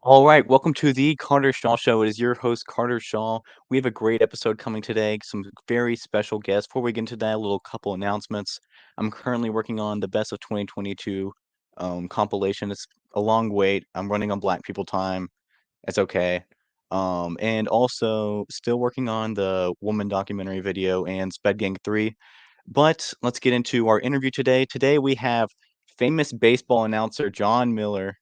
All right, welcome to the Carter Shaw Show. It is your host, Carter Shaw. We have a great episode coming today, some very special guests. Before we get into that, a little couple announcements. I'm currently working on the Best of 2022 compilation. It's a long wait. I'm running on Black People time. It's okay. And also still working on the Woman documentary video and Sped Gang 3. But let's get into our interview today. Today we have famous baseball announcer Jon Miller.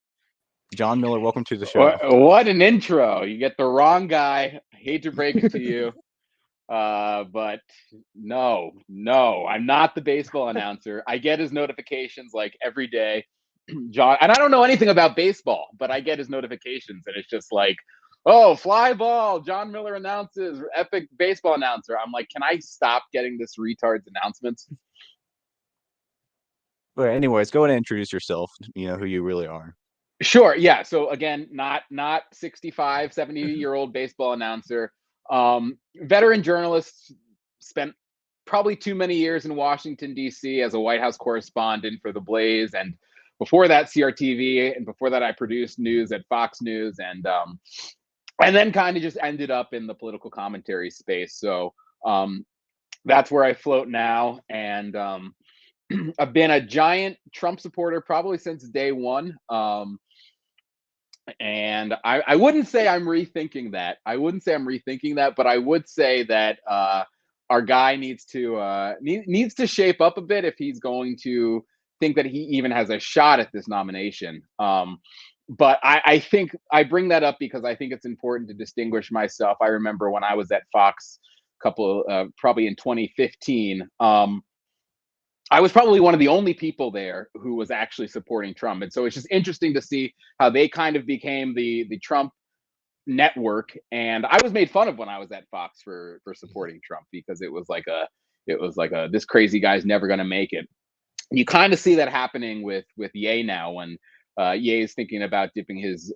Jon Miller, welcome to the show. What an intro. You get the wrong guy. I hate to break it to you. But no, I'm not the baseball announcer. I get his notifications like every day. John, and I don't know anything about baseball, but I get his notifications and it's just like, oh, fly ball, Jon Miller announces, epic baseball announcer. I'm like, can I stop getting this retard's announcements? But anyways, go ahead and introduce yourself. You know who you really are. Sure. Yeah. So again, not 65, 70-year-old baseball announcer. Veteran journalist, spent probably too many years in Washington, D.C. as a White House correspondent for the Blaze. And before that, CRTV. And before that, I produced news at Fox News. And then kind of just ended up in the political commentary space. So that's where I float now. And I've been a giant Trump supporter probably since day one. And I wouldn't say I'm rethinking that. I wouldn't say I'm rethinking that, but I would say that our guy needs to shape up a bit if he's going to think that he even has a shot at this nomination. But I think I bring that up because I think it's important to distinguish myself. I remember when I was at Fox probably in 2015. I was probably one of the only people there who was actually supporting Trump. And so it's just interesting to see how they kind of became the Trump network. And I was made fun of when I was at Fox for supporting Trump because it was like a this crazy guy's never going to make it. You kind of see that happening with Ye now when Ye is thinking about dipping his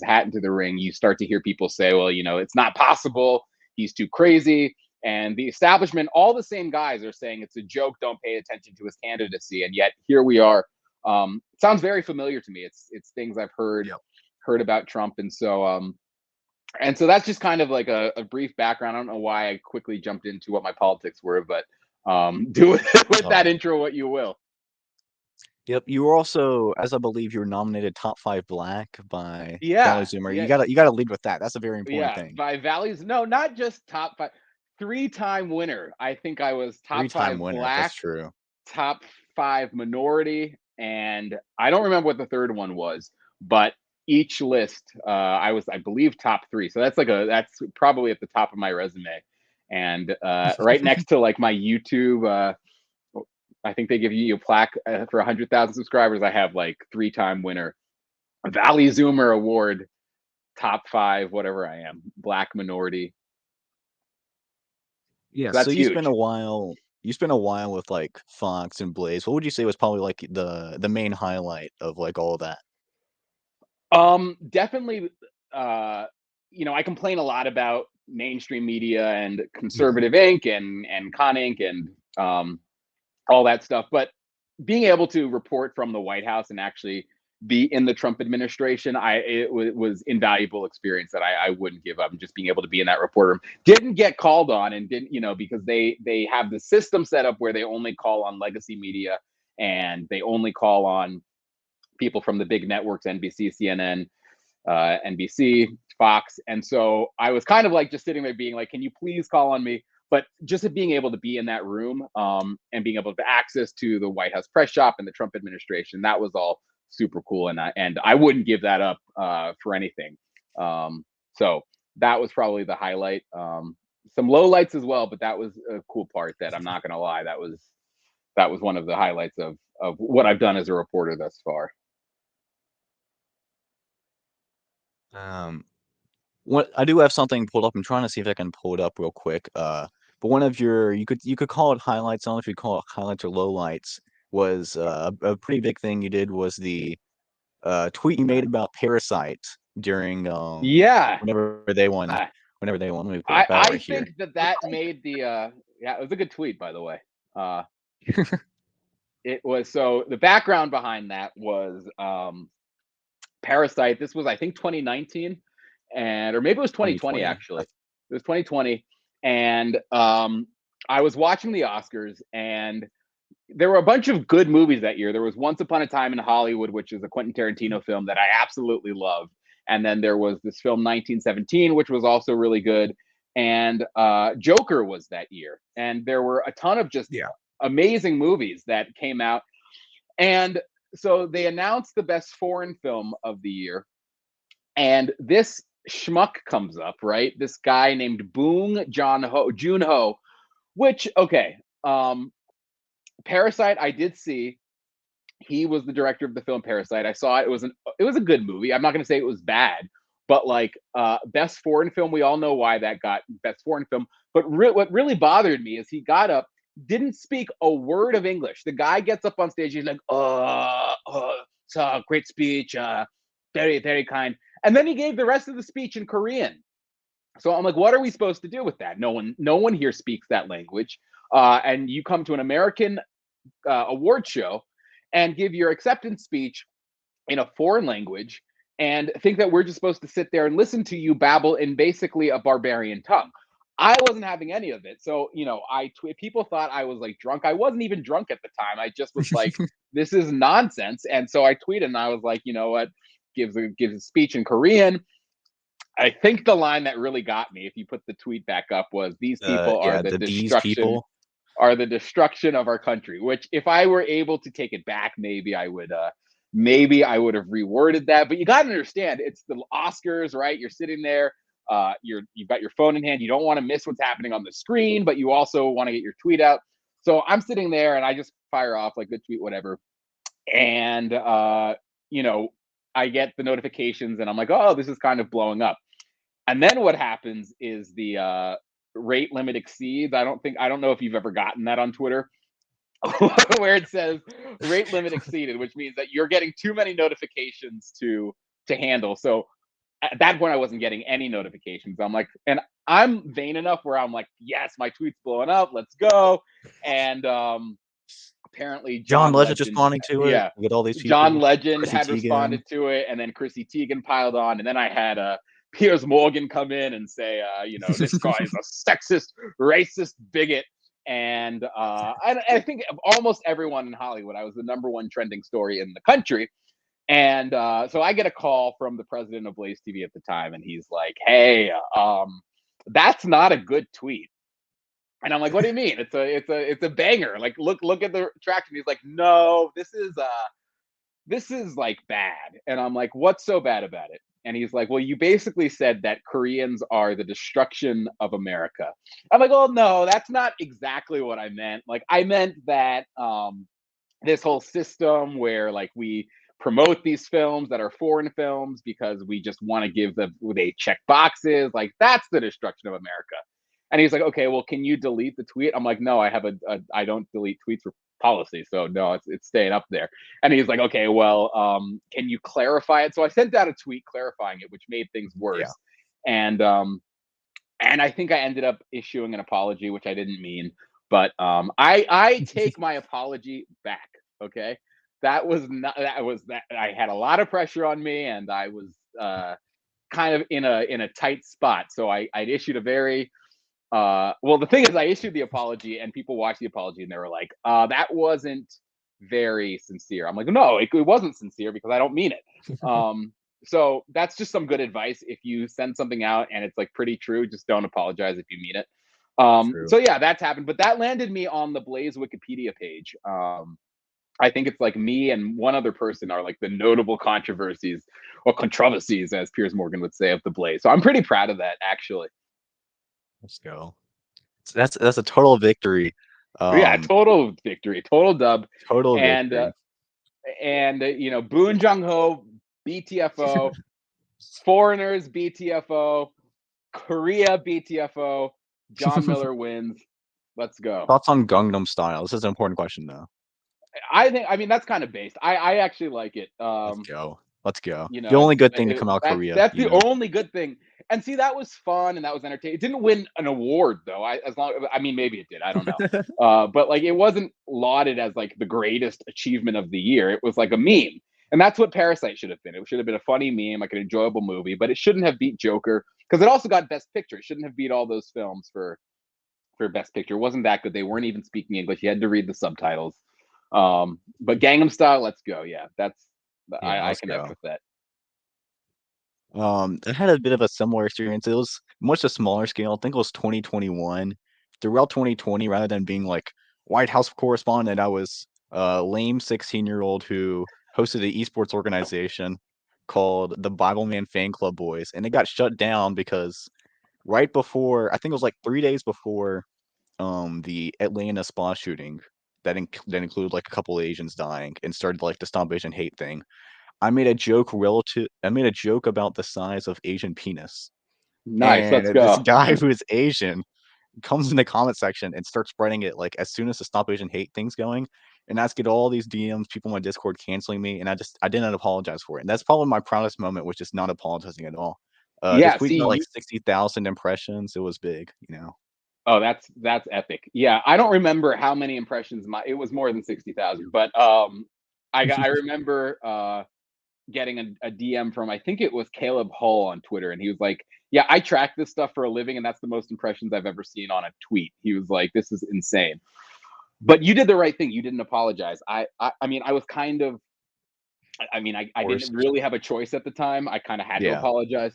hat into the ring. You start to hear people say, well, it's not possible. He's too crazy. And the establishment, all the same guys are saying it's a joke. Don't pay attention to his candidacy. And yet here we are. It sounds very familiar to me. It's things I've heard Yep. heard about Trump. And so that's just kind of like a brief background. I don't know why I quickly jumped into what my politics were, but do with that Oh, intro what you will. yep. You were also, as I believe, you were nominated top five black by Valley Yeah, Zoomer. yeah, You gotta lead with that. That's a very important yeah. thing. By Valley's, no, not just top five, three-time winner. I think I was top Three-time five winner. That's black, true. top five minority, and I don't remember what the third one was, but each list, I was, I believe, top three. So that's probably at the top of my resume, and right next to like my YouTube. I think they give you a plaque for 100,000 subscribers. I have like three-time winner, Valley Zoomer Award, top five, whatever I am, black minority. Yeah. So So that's you spent a huge. while. You spent a while with like Fox and Blaze. What would you say was probably like the main highlight of like all of that? Definitely, uh, I complain a lot about mainstream media and Yeah. conservative ink and Con Ink and all that stuff. But being able to report from the White House and actually be in the Trump administration, was invaluable experience that I wouldn't give up. And just being able to be in that report room, didn't get called on, and didn't, because they have the system set up where they only call on legacy media and they only call on people from the big networks, NBC, CNN, NBC, Fox. And so I was kind of like just sitting there being like, can you please call on me? But just being able to be in that room, and being able to have access to the White House press shop and the Trump administration, that was all super cool. And I wouldn't give that up for anything. So that was probably the highlight. Some low lights as well, but that was a cool part that I'm not going to lie. That was one of the highlights of what I've done as a reporter thus far. Um. What I do have something pulled up. I'm trying to see if I can pull it up real quick. But one of your you could call it highlights. I don't know if you call it highlights or lowlights. Was a pretty big thing you did was the tweet you made about Parasite during Yeah, whenever they won. Let me pull I up out I right here. think that made the yeah, it was a good tweet, by the way. Uh it was, so the background behind that was, Parasite. This was, I think, 2019, or maybe it was 2020 2020. actually. It was 2020, and I was watching the Oscars, and there were a bunch of good movies that year. There was Once Upon a Time in Hollywood, which is a Quentin Tarantino film that I absolutely loved, and then there was this film 1917, which was also really good, and Joker was that year, and there were a ton of just Yeah. amazing movies that came out, and so they announced the best foreign film of the year, and this schmuck comes up, right? This guy named Jun Ho, which okay, Parasite I did see. He was the director of the film Parasite. I saw it. It was a good movie. I'm not going to say it was bad, but like best foreign film, we all know why that got best foreign film. But what really bothered me is he got up, didn't speak a word of English. The guy gets up on stage, he's like, it's a great speech, very very kind, and then he gave the rest of the speech in Korean. So I'm like, what are we supposed to do with that? No one here speaks that language, and you come to an American award show and give your acceptance speech in a foreign language and think that we're just supposed to sit there and listen to you babble in basically a barbarian tongue. I wasn't having any of it. So, people thought I was like drunk. I wasn't even drunk at the time. I just was like, this is nonsense. And so I tweeted and I was like, you know what? Gives a speech in Korean. I think the line that really got me, if you put the tweet back up, was these people are the These destruction people. are the destruction of our country. Which, if I were able to take it back, maybe I would have reworded that. But you got to understand, it's the Oscars, right? You're sitting there, you've got your phone in hand. You don't want to miss what's happening on the screen, but you also want to get your tweet out. So I'm sitting there and I just fire off like good tweet, whatever, and I get the notifications and I'm like, oh, this is kind of blowing up. And then what happens is the rate limit exceeds. I don't know if you've ever gotten that on Twitter, where it says rate limit exceeded, which means that you're getting too many notifications to handle. So at that point, I wasn't getting any notifications. I'm like, and I'm vain enough where I'm like, yes, my tweet's blowing up. Let's go. And apparently John John Legend Legend, responding to it yeah, with all these John people. Legend Chrissy had Teigen. responded to it, and then Chrissy Teigen piled on, and then I had Piers Morgan come in and say, this guy is a sexist, racist bigot. And I think of almost everyone in Hollywood, I was the number one trending story in the country. And so I get a call from the president of Blaze TV at the time, and he's like, "Hey, that's not a good tweet." And I'm like, "What do you mean? It's a banger. Like, look at the traction." He's like, "No, this is like bad." And I'm like, "What's so bad about it?" And he's like, "Well, you basically said that Koreans are the destruction of America." I'm like, "Oh no, that's not exactly what I meant. Like, I meant that this whole system where like we promote these films that are foreign films because we just want to give them, they check boxes, like that's the destruction of America." And he's like, "Okay, well, can you delete the tweet?" I'm like, "No, I have I don't delete tweets for policy, so no, it's staying up there." And he's like, "Okay, well, can you clarify it?" So I sent out a tweet clarifying it, which made things Yeah. worse. And I think I ended up issuing an apology, which I didn't mean. But I take my apology back. Okay, that was not that was that I had a lot of pressure on me, and I was kind of in a tight spot. So I issued a very well. The thing is, I issued the apology, and people watched the apology, and they were like, "That wasn't very sincere." I'm like, "No, it wasn't sincere because I don't mean it." So that's just some good advice. If you send something out and it's like pretty true, just don't apologize if you mean it. True. So yeah, that's happened, but that landed me on the Blaze Wikipedia page. I think it's like me and one other person are like the notable controversies or controversies, as Piers Morgan would say, of the Blaze. So I'm pretty proud of that, actually. Let's go. So that's a total victory. Yeah, total victory, total dub, Total and victory. Boon Jung Ho, BTFO, foreigners, BTFO, Korea, BTFO, Jon Miller wins. Let's go. Thoughts on Gangnam Style? This is an important question, though. I mean, that's kind of based. I actually like it. Let's go. Let's go. You The know, only it's good thing to come out that's Korea. that's the only good thing. And see, that was fun and that was entertaining. It didn't win an award though. I mean, maybe it did. I don't know. But like, it wasn't lauded as like the greatest achievement of the year. It was like a meme. And that's what Parasite should have been. It should have been a funny meme, like an enjoyable movie, but it shouldn't have beat Joker because it also got Best Picture. It shouldn't have beat all those films for Best Picture. It wasn't that good. They weren't even speaking English. You had to read the subtitles. But Gangnam Style, let's go. Yeah, that's Yeah, I let's connect go. with that. I had a bit of a similar experience. It was much a smaller scale. I think it was 2021. Throughout 2020, rather than being like White House correspondent, I was a lame 16-year-old who hosted an esports organization called the Bible Man Fan Club Boys, and it got shut down because right before, I think it was like 3 days before the Atlanta spa shooting that included like a couple of Asians dying and started like the Stop Asian Hate thing. I made a joke about the size of Asian penis. Nice, let's And this go. guy who is Asian comes in the comment section and starts spreading it like as soon as the Stop Asian Hate thing's going. And I get all these DMs, people in my Discord canceling me, and I didn't apologize for it. And that's probably my proudest moment, which is not apologizing at all. The Yeah, tweet got see, like 60,000 impressions. It was big, you know. oh, that's epic. Yeah, I don't remember how many impressions it was more than 60,000, but I remember getting a DM from, I think it was Caleb Hull on Twitter, and he was like, "Yeah, I track this stuff for a living, and that's the most impressions I've ever seen on a tweet." He was like, "This is insane." But you did the right thing. You didn't apologize. I mean, I was kind of. I mean, I didn't Forced. really have a choice at the time. I kind of had to Yeah. apologize.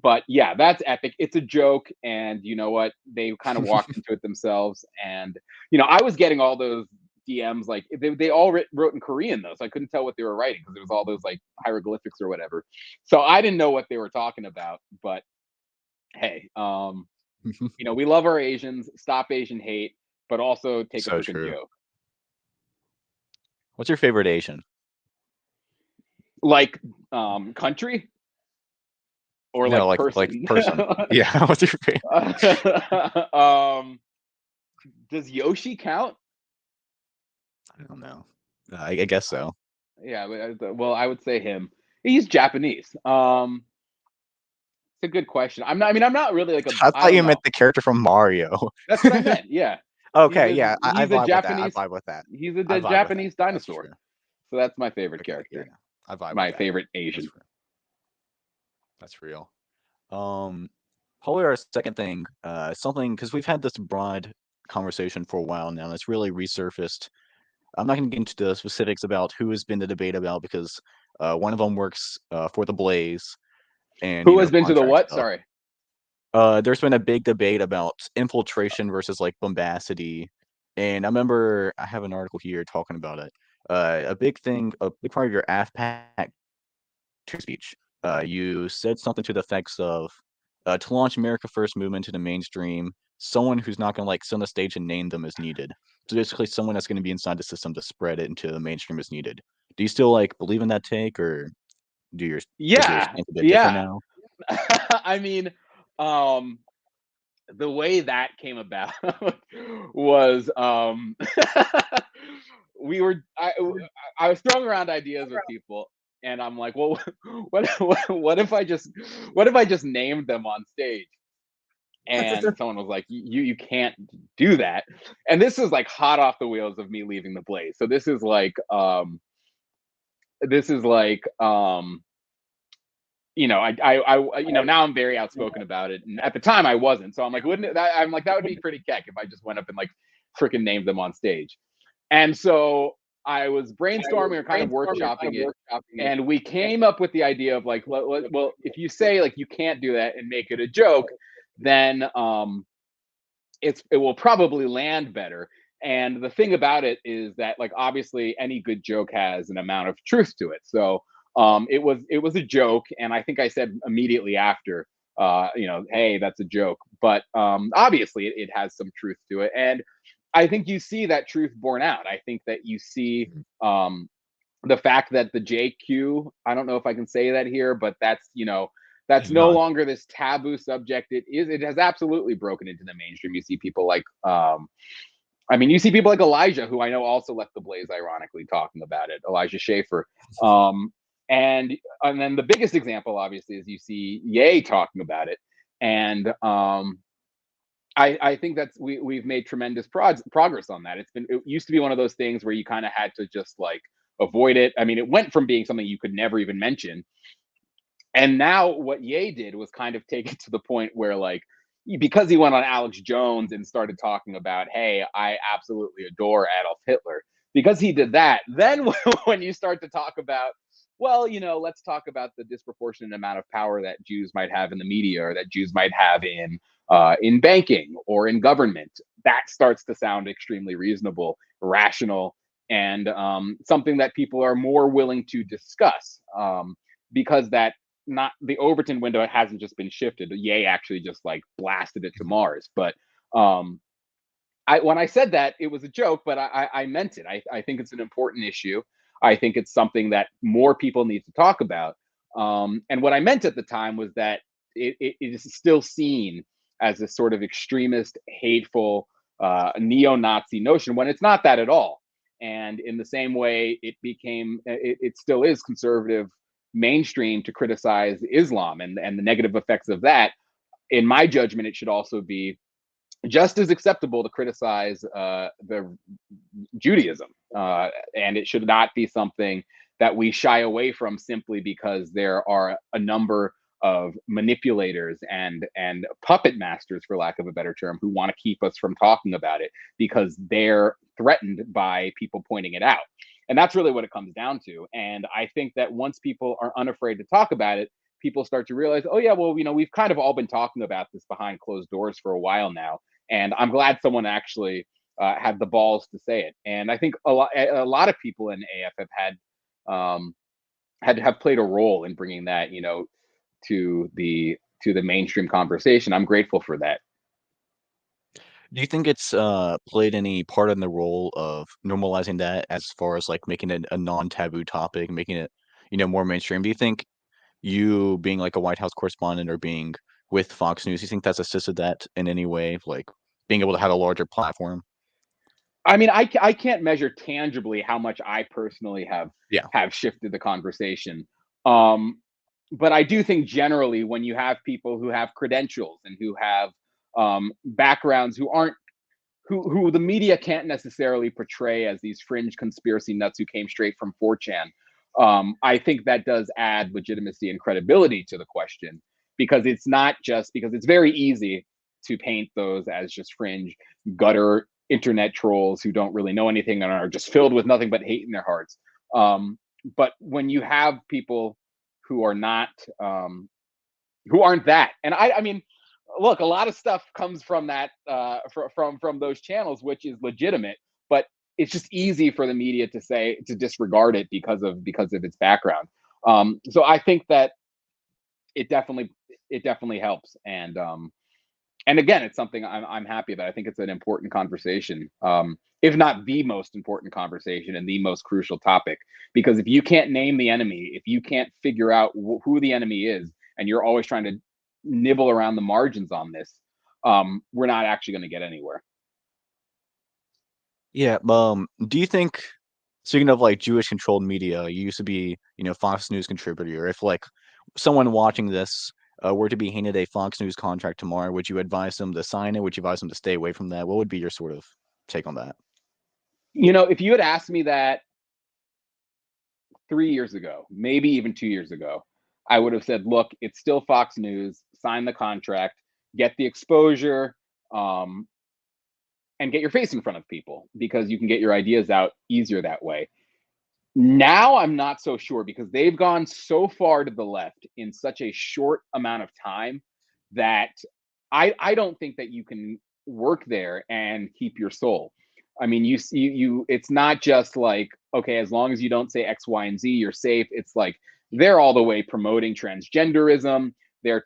But yeah, that's epic. It's a joke, and you know what? They kind of walked into it themselves. And I was getting all those DMs, like they all wrote in Korean though, so I couldn't tell what they were writing because it was all those like hieroglyphics or whatever. So I didn't know what they were talking about. But hey, we love our Asians. Stop Asian hate, but also take a So freaking true. joke. What's your favorite Asian? Like country or No, like like person. person. Yeah, what's your favorite? um, does Yoshi count? I don't know. I guess so. Yeah, well, I would say him. He's Japanese. It's a good question. I'm not really like a. I I thought don't you meant know. the character from Mario. That's what I meant. Yeah, he's Okay, a yeah, I he's a vibe with that. I Japanese. vibe with that. He's I a vibe with that. Japanese That's dinosaur. true. So that's my favorite Okay, yeah, character. I vibe with My that. favorite That's Asian. real. That's real. Probably our second thing, something because we've had this broad conversation for a while now, and it's really resurfaced. I'm not going to get into the specifics about who has been the debate about because one of them works for the Blaze and Who has been to the contract what? stuff. Sorry. There's been a big debate about infiltration versus like bombacity, and I remember I have an article here talking about it. A big part of your AFPAC speech, you said something to the effects of, to launch America First movement to the mainstream, someone who's not going to like sit on the stage and name them is needed. So basically, someone that's going to be inside the system to spread it into the mainstream is needed. Do you still like believe in that take, or is your Yeah, stance a bit different yeah. now? I mean, um, the way that came about was we were I was throwing around ideas with people, and I'm like, well, what if I just named them on stage? And someone was like, you can't do that. And this is like hot off the wheels of me leaving the Blaze. So this is like now I'm very outspoken about it, and at the time I wasn't. So I'm like, I'm like, that would be pretty keck if I just went up and like freaking named them on stage. And so I was brainstorming or kind of workshopping it, and we came up with the idea of like, well, if you say like you can't do that and make it a joke, then it will probably land better. And the thing about it is that like obviously any good joke has an amount of truth to it. So it was a joke, and I think I said immediately after, hey, that's a joke. But obviously it has some truth to it, and I think you see that truth borne out. I think that you see the fact that the JQ, I don't know if I can say that here, but that's no No. longer this taboo subject. It has absolutely broken into the mainstream. You see people like you see people like Elijah, who I know also left the Blaze, ironically, talking about it. Elijah Schaefer. And then the biggest example, obviously, is you see Ye talking about it. And I think that's we've made tremendous progress on that. It used to be one of those things where you kind of had to just like avoid it. I mean, it went from being something you could never even mention. And now what Ye did was kind of take it to the point where, like, because he went on Alex Jones and started talking about, hey, I absolutely adore Adolf Hitler. Because he did that, then when you start to talk about, well, let's talk about the disproportionate amount of power that Jews might have in the media, or that Jews might have in banking or in government, that starts to sound extremely reasonable, rational, and something that people are more willing to discuss, because that not the Overton window hasn't just been shifted. Ye actually just like blasted it to Mars. But when I said that, it was a joke, but I meant it. I think it's an important issue. I think it's something that more people need to talk about. And what I meant at the time was that it is still seen as a sort of extremist, hateful, neo-Nazi notion, when it's not that at all. And in the same way, it still is conservative mainstream to criticize Islam and the negative effects of that. In my judgment, it should also be just as acceptable to criticize the Judaism, and it should not be something that we shy away from simply because there are a number of manipulators and puppet masters, for lack of a better term, who want to keep us from talking about it because they're threatened by people pointing it out. And that's really what it comes down to. And I think that once people are unafraid to talk about it, people start to realize, oh yeah, well, we've kind of all been talking about this behind closed doors for a while now. And I'm glad someone actually had the balls to say it. And I think a lot of people in AF have played a role in bringing that, to the mainstream conversation. I'm grateful for that. Do you think it's played any part in the role of normalizing that, as far as like making it a non-taboo topic, making it, more mainstream? Do you think you being like a White House correspondent or being with Fox News, you think that's assisted that in any way, like being able to have a larger platform? I mean, I can't measure tangibly how much I personally Yeah. have shifted the conversation. Um, but I do think generally, when you have people who have credentials and who have backgrounds who aren't who the media can't necessarily portray as these fringe conspiracy nuts who came straight from 4chan, I think that does add legitimacy and credibility to the question, because it's not just because it's very easy to paint those as just fringe gutter internet trolls who don't really know anything and are just filled with nothing but hate in their hearts. But when you have people who are not who aren't that, and I mean, look, a lot of stuff comes from that from those channels, which is legitimate, but it's just easy for the media to disregard it because of its background. So I think that it definitely helps, and again, it's something I'm happy about. I think it's an important conversation, if not the most important conversation and the most crucial topic. Because if you can't name the enemy, if you can't figure out who the enemy is, and you're always trying to nibble around the margins on this, we're not actually going to get anywhere. Yeah. Do you think, speaking of like Jewish controlled media, you used to be, Fox News contributor. If like someone watching this were to be handed a Fox News contract tomorrow, would you advise them to sign it? Would you advise them to stay away from that? What would be your sort of take on that? If you had asked me that 3 years ago, maybe even 2 years ago, I would have said, look, it's still Fox News, sign the contract, get the exposure, um, and get your face in front of people, because you can get your ideas out easier that way. Now I'm not so sure, because they've gone so far to the left in such a short amount of time that I don't think that you can work there and keep your soul. I mean, it's not just like, okay, as long as you don't say X, Y, and Z, you're safe. It's like they're all the way promoting transgenderism. They're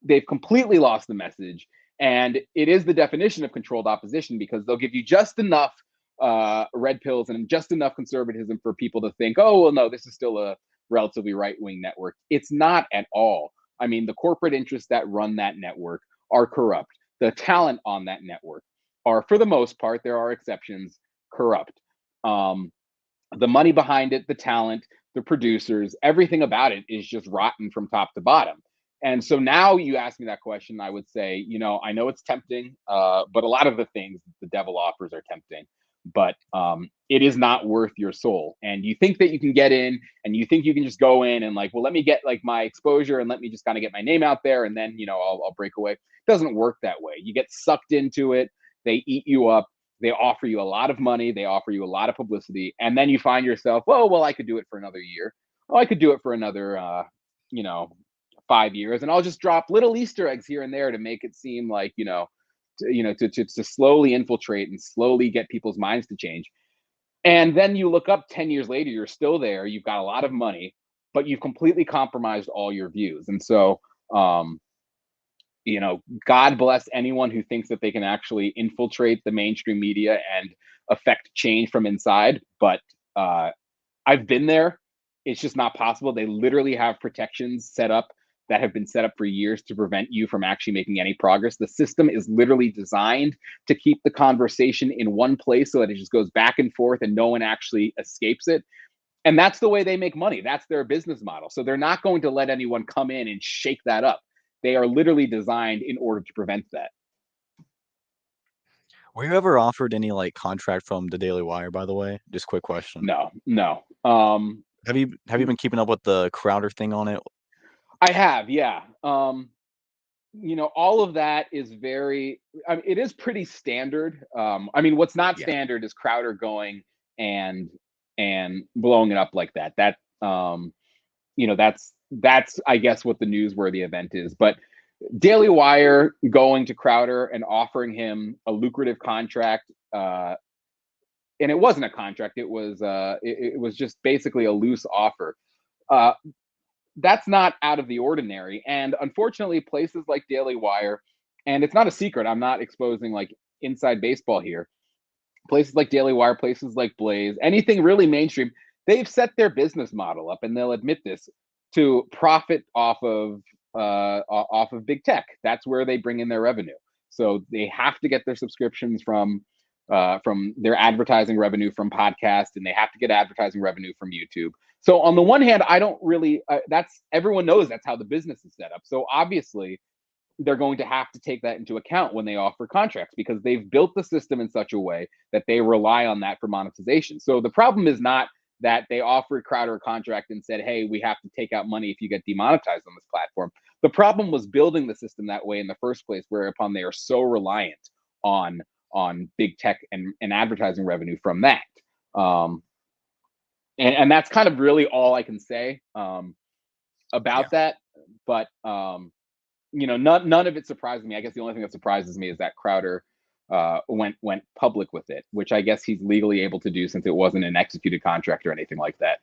they've completely lost the message, and it is the definition of controlled opposition, because they'll give you just enough red pills and just enough conservatism for people to think, oh well, no, this is still a relatively right-wing network. It's not at all. I mean, the corporate interests that run that network are corrupt. The talent on that network are, for the most part, there are exceptions, corrupt. um, the money behind it, the talent, the producers, everything about it is just rotten from top to bottom. And so now you ask me that question, I would say, I know it's tempting, but a lot of the things the devil offers are tempting, but it is not worth your soul. And you think that you can get in, and you think you can just go in and like, well, let me get like my exposure and let me just kind of get my name out there, and then I'll break away. It doesn't work that way. You get sucked into it. They eat you up. They offer you a lot of money. They offer you a lot of publicity, and then you find yourself, oh well, I could do it for another year. Oh, I could do it for another, you know, 5 years, and I'll just drop little Easter eggs here and there to make it seem like to slowly infiltrate and slowly get people's minds to change. And then you look up 10 years later, you're still there. You've got a lot of money, but you've completely compromised all your views. And so, um, God bless anyone who thinks that they can actually infiltrate the mainstream media and affect change from inside. But I've been there. It's just not possible. They literally have protections set up that have been set up for years to prevent you from actually making any progress. The system is literally designed to keep the conversation in one place so that it just goes back and forth and no one actually escapes it. And that's the way they make money. That's their business model. So they're not going to let anyone come in and shake that up. They are literally designed in order to prevent that. Were you ever offered any like contract from the Daily Wire, by the way? Just quick question. No, no. Have you been keeping up with the Crowder thing on it? I have, yeah. All of that is very, I mean, it is pretty standard. I mean, what's not Yeah. standard is Crowder going and blowing it up like that. That's I guess what the newsworthy event is. But Daily Wire going to Crowder and offering him a lucrative contract, and it wasn't a contract. It was just basically a loose offer. Uh, that's not out of the ordinary. And unfortunately, places like Daily Wire, and it's not a secret, I'm not exposing like inside baseball here. Places like Daily Wire, places like Blaze, anything really mainstream, they've set their business model up, and they'll admit this, to profit off of big tech. That's where they bring in their revenue. So they have to get their subscriptions from their advertising revenue from podcasts, and they have to get advertising revenue from YouTube. So on the one hand, I don't really. That's everyone knows that's how the business is set up. So obviously, they're going to have to take that into account when they offer contracts because they've built the system in such a way that they rely on that for monetization. So the problem is not that they offered Crowder a contract and said, hey, we have to take out money if you get demonetized on this platform. The problem was building the system that way in the first place, whereupon they are so reliant on big tech and advertising revenue from that. Um, and that's kind of really all I can say Yeah. about that. But none of it surprises me. I guess the only thing that surprises me is that Crowder went public with it, which I guess he's legally able to do since it wasn't an executed contract or anything like that.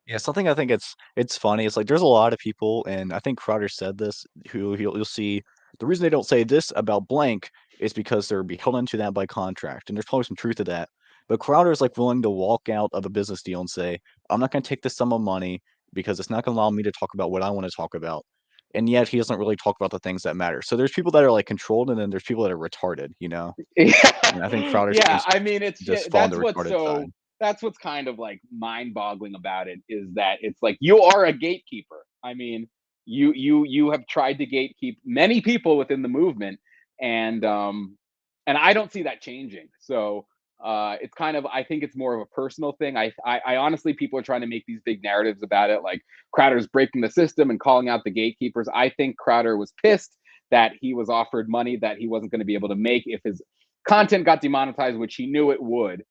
Yeah, something I think it's funny. It's like there's a lot of people, and I think Crowder said this, who you'll see the reason they don't say this about blank is because they're beholden to that by contract, and there's probably some truth to that. But Crowder is like willing to walk out of a business deal and say, I'm not going to take this sum of money because it's not going to allow me to talk about what I want to talk about. And yet he doesn't really talk about the things that matter. So there's people that are like controlled, and then there's people that are retarded, you know? And I think Crowder Yeah, seems I mean, just fall on the retarded side. that's what's kind of like mind-boggling about it is that it's like you are a gatekeeper. I mean, you have tried to gatekeep many people within the movement, and I don't see that changing. So it's kind of, I think it's more of a personal thing. I honestly, people are trying to make these big narratives about it, like Crowder's breaking the system and calling out the gatekeepers. I think Crowder was pissed that he was offered money that he wasn't going to be able to make if his content got demonetized, which he knew it would,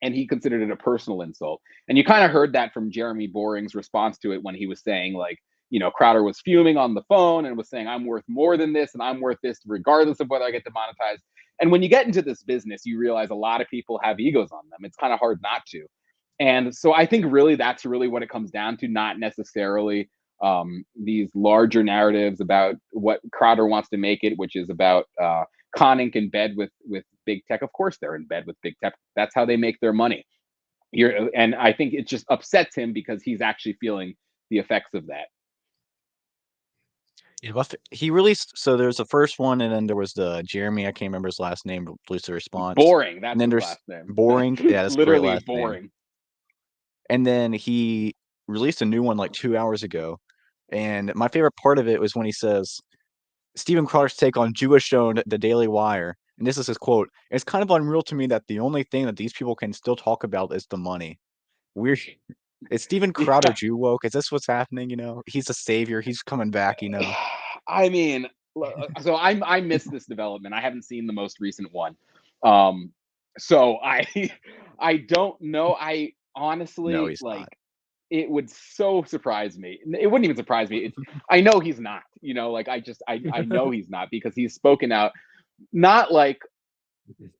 and he considered it a personal insult. And you kind of heard that from Jeremy Boring's response to it when he was saying, like, Crowder was fuming on the phone and was saying, I'm worth more than this and I'm worth this regardless of whether I get demonetized. And when you get into this business, you realize a lot of people have egos on them. It's kind of hard not to. And so I think really that's really what it comes down to, not necessarily these larger narratives about what Crowder wants to make it, which is about Conning in bed with big tech. Of course, they're in bed with big tech. That's how they make their money. And I think it just upsets him because he's actually feeling the effects of that. Yeah, he released so there's the first one, and then there was the Jeremy, I can't remember his last name, released a response. Boring. And That's then his there's last name. Boring. Yeah, that's a great Literally last name. boring. And then he released a new one like 2 hours ago. And my favorite part of it was when he says, Steven Crowder's take on Jewish show The Daily Wire. And this is his quote. It's kind of unreal to me that the only thing that these people can still talk about is the money. We're Is Steven Crowder Yeah. Jew woke? Is this what's happening? He's a savior. He's coming back. I mean, so I missed this development. I haven't seen the most recent one. Um, so I don't know. I No, honestly he's like not. it would so surprise me. It wouldn't even surprise me. I know he's not. Like I know he's not because he's spoken out. Not like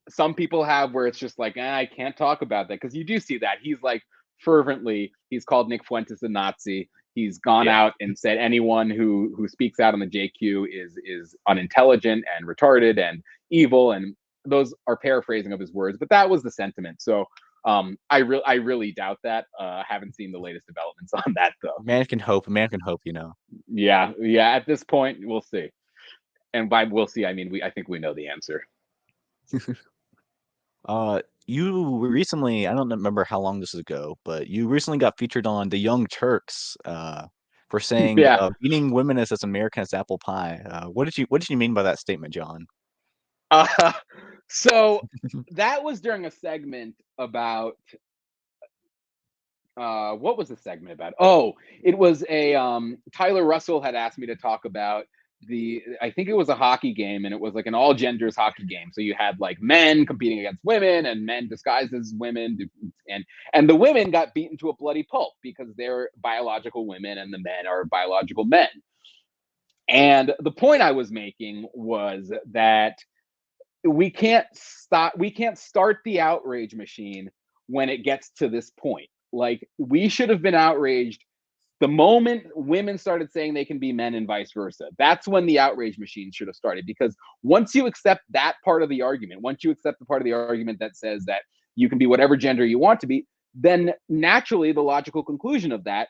some people have where it's just like, I can't talk about that because you do see that he's like fervently. He's called Nick Fuentes a Nazi. He's gone Yeah. out and said anyone who speaks out on the JQ is unintelligent and retarded and evil, and those are paraphrasing of his words, but that was the sentiment. So I really doubt that. Haven't seen the latest developments on that though. Man can hope. Man can hope. Yeah. At this point, we'll see. And by we'll see, I mean I think we know the answer. You recently, I don't remember how long this is ago, but you recently got featured on The Young Turks, for saying Yeah. beating women is as American as apple pie. What did you mean by that statement, John? Uh, so that was during a segment about what was the segment about? Oh, it was a Tyler Russell had asked me to talk about I think it was a hockey game, and it was like an all genders hockey game. So you had like men competing against women and men disguised as women, and the women got beaten to a bloody pulp because they're biological women and the men are biological men. And the point I was making was that we can't start the outrage machine when it gets to this point. Like we should have been outraged the moment women started saying they can be men and vice versa. That's when the outrage machine should have started, because once you accept that part of the argument, once you accept the part of the argument that says that you can be whatever gender you want to be, then naturally the logical conclusion of that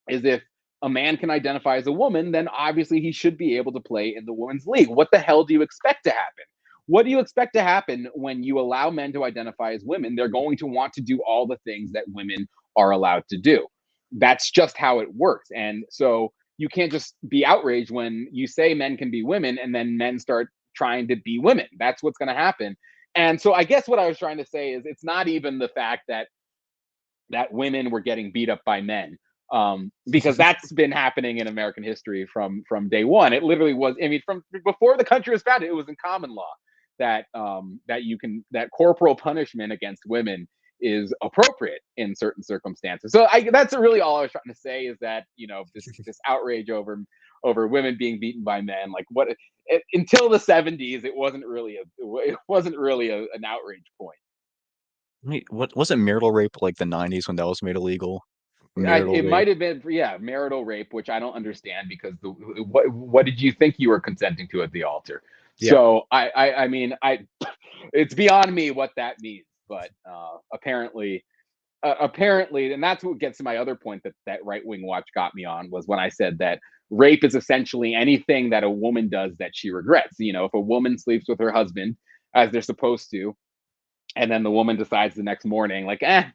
is if a man can identify as a woman, then obviously he should be able to play in the women's league. What the hell do you expect to happen? What do you expect to happen when you allow men to identify as women? They're going to want to do all the things that women are allowed to do. That's just how it works. And so you can't just be outraged when you say men can be women and then men start trying to be women. That's what's going to happen. And so I guess what I was trying to say is it's not even the fact that women were getting beat up by men, because that's been happening in American history from day one. It literally was. I mean, from before the country was founded, it was in common law that corporal punishment against women is appropriate in certain circumstances. So that's really all I was trying to say, is that this outrage over women being beaten by men, like until the 70s, it wasn't really an outrage point. What wasn't marital rape like the 90s when that was made illegal? Marital It rape. might have been, yeah, marital rape, which I don't understand because what did you think you were consenting to at the altar? Yeah. So I mean it's beyond me what that means, but apparently, and that's what gets to my other point that Right Wing Watch got me on, was when I said that rape is essentially anything that a woman does that she regrets. If a woman sleeps with her husband as they're supposed to, and then the woman decides the next morning, like, it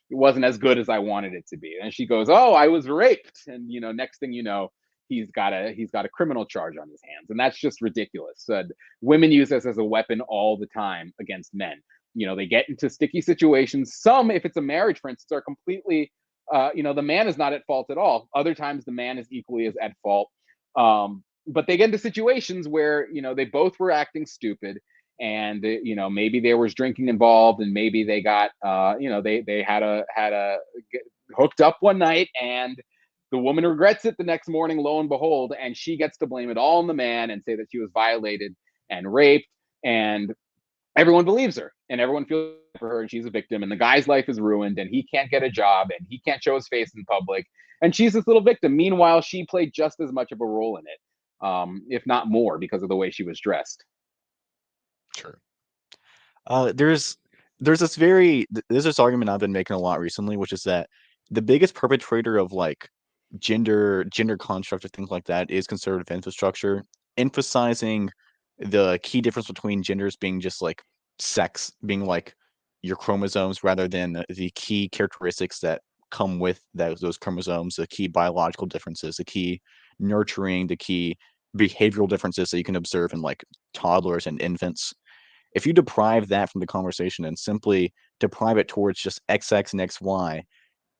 wasn't as good as I wanted it to be. And she goes, "Oh, I was raped." And next thing you know, he's got a criminal charge on his hands. And that's just ridiculous. Women use this as a weapon all the time against men. They get into sticky situations. Some, if it's a marriage, for instance, are completely the man is not at fault at all. Other times the man is equally as at fault. But they get into situations where they both were acting stupid, and maybe there was drinking involved, and maybe they got they had a hooked up one night, and the woman regrets it the next morning, lo and behold, and she gets to blame it all on the man and say that she was violated and raped, and everyone believes her and everyone feels for her, and she's a victim, and the guy's life is ruined, and he can't get a job, and he can't show his face in public, and she's this little victim. Meanwhile, she played just as much of a role in it, if not more, because of the way she was dressed. Sure. There's there's this argument I've been making a lot recently, which is that the biggest perpetrator of like gender construct or things like that is conservative infrastructure, emphasizing the key difference between genders being just like sex, being like your chromosomes, rather than the key characteristics that come with those chromosomes, the key biological differences, the key nurturing, the key behavioral differences that you can observe in like toddlers and infants. If you deprive that from the conversation and simply deprive it towards just XX and XY,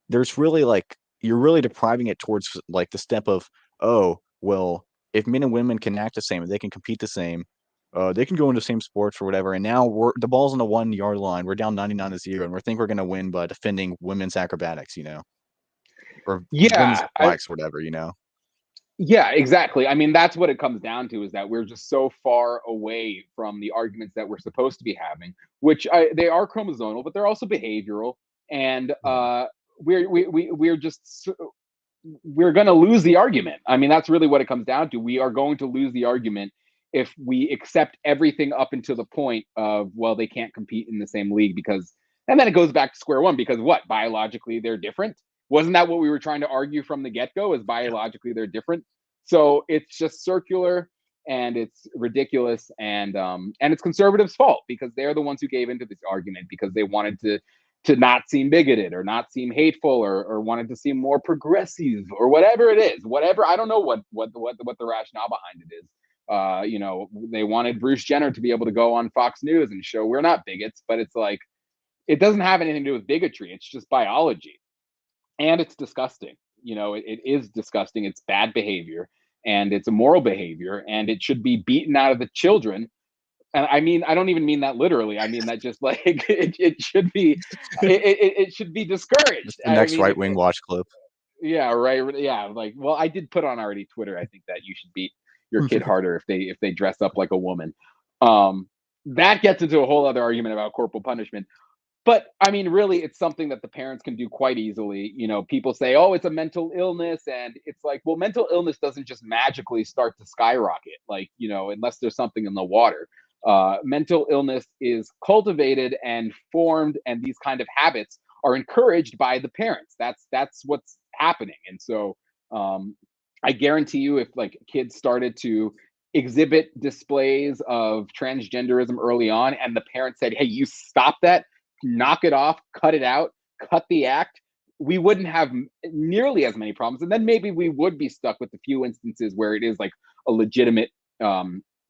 there's really like you're really depriving it towards like the step of, oh, well, if men and women can act the same and they can compete the same, they can go into the same sports or whatever. And now the ball's on the 1 yard line. We're down 99-0, and we think we're going to win by defending women's acrobatics, or women's Yeah, athletics, whatever. yeah, exactly. I mean, that's what it comes down to, is that we're just so far away from the arguments that we're supposed to be having, which they are chromosomal, but they're also behavioral. And Mhm. we're just we're going to lose the argument. I mean, that's really what it comes down to. We are going to lose the argument if we accept everything up until the point of, well, they can't compete in the same league because, and then it goes back to square one because what? Biologically, they're different. Wasn't that what we were trying to argue from the get go? Is Yeah. biologically they're different? So it's just circular and it's ridiculous, and it's conservatives' fault because they're the ones who gave into this argument because they wanted to not seem bigoted or not seem hateful or wanted to seem more progressive or whatever it is. Whatever, I don't know what the rationale behind it is. They wanted Bruce Jenner to be able to go on Fox News and show we're not bigots, but it's like it doesn't have anything to do with bigotry. It's just biology, and it's disgusting. It is disgusting. It's bad behavior, and it's immoral behavior, and it should be beaten out of the children. And I mean, I don't even mean that literally. I mean that just like it should be, it should be discouraged. Just the I next mean, right wing watch clip. yeah, right, yeah. Like, well, I did put on already Twitter. I think that you should beat your kid harder if they dress up like a woman. Um, that gets into a whole other argument about corporal punishment. But I mean, really, it's something that the parents can do quite easily. People say, oh, it's a mental illness. And it's like, well, mental illness doesn't just magically start to skyrocket, like, unless there's something in the water. Mental illness is cultivated and formed, and these kind of habits are encouraged by the parents. That's what's happening. And so I guarantee you, if like kids started to exhibit displays of transgenderism early on, and the parents said, hey, you stop that, knock it off, cut it out, cut the act, we wouldn't have nearly as many problems. And then maybe we would be stuck with a few instances where it is like a legitimate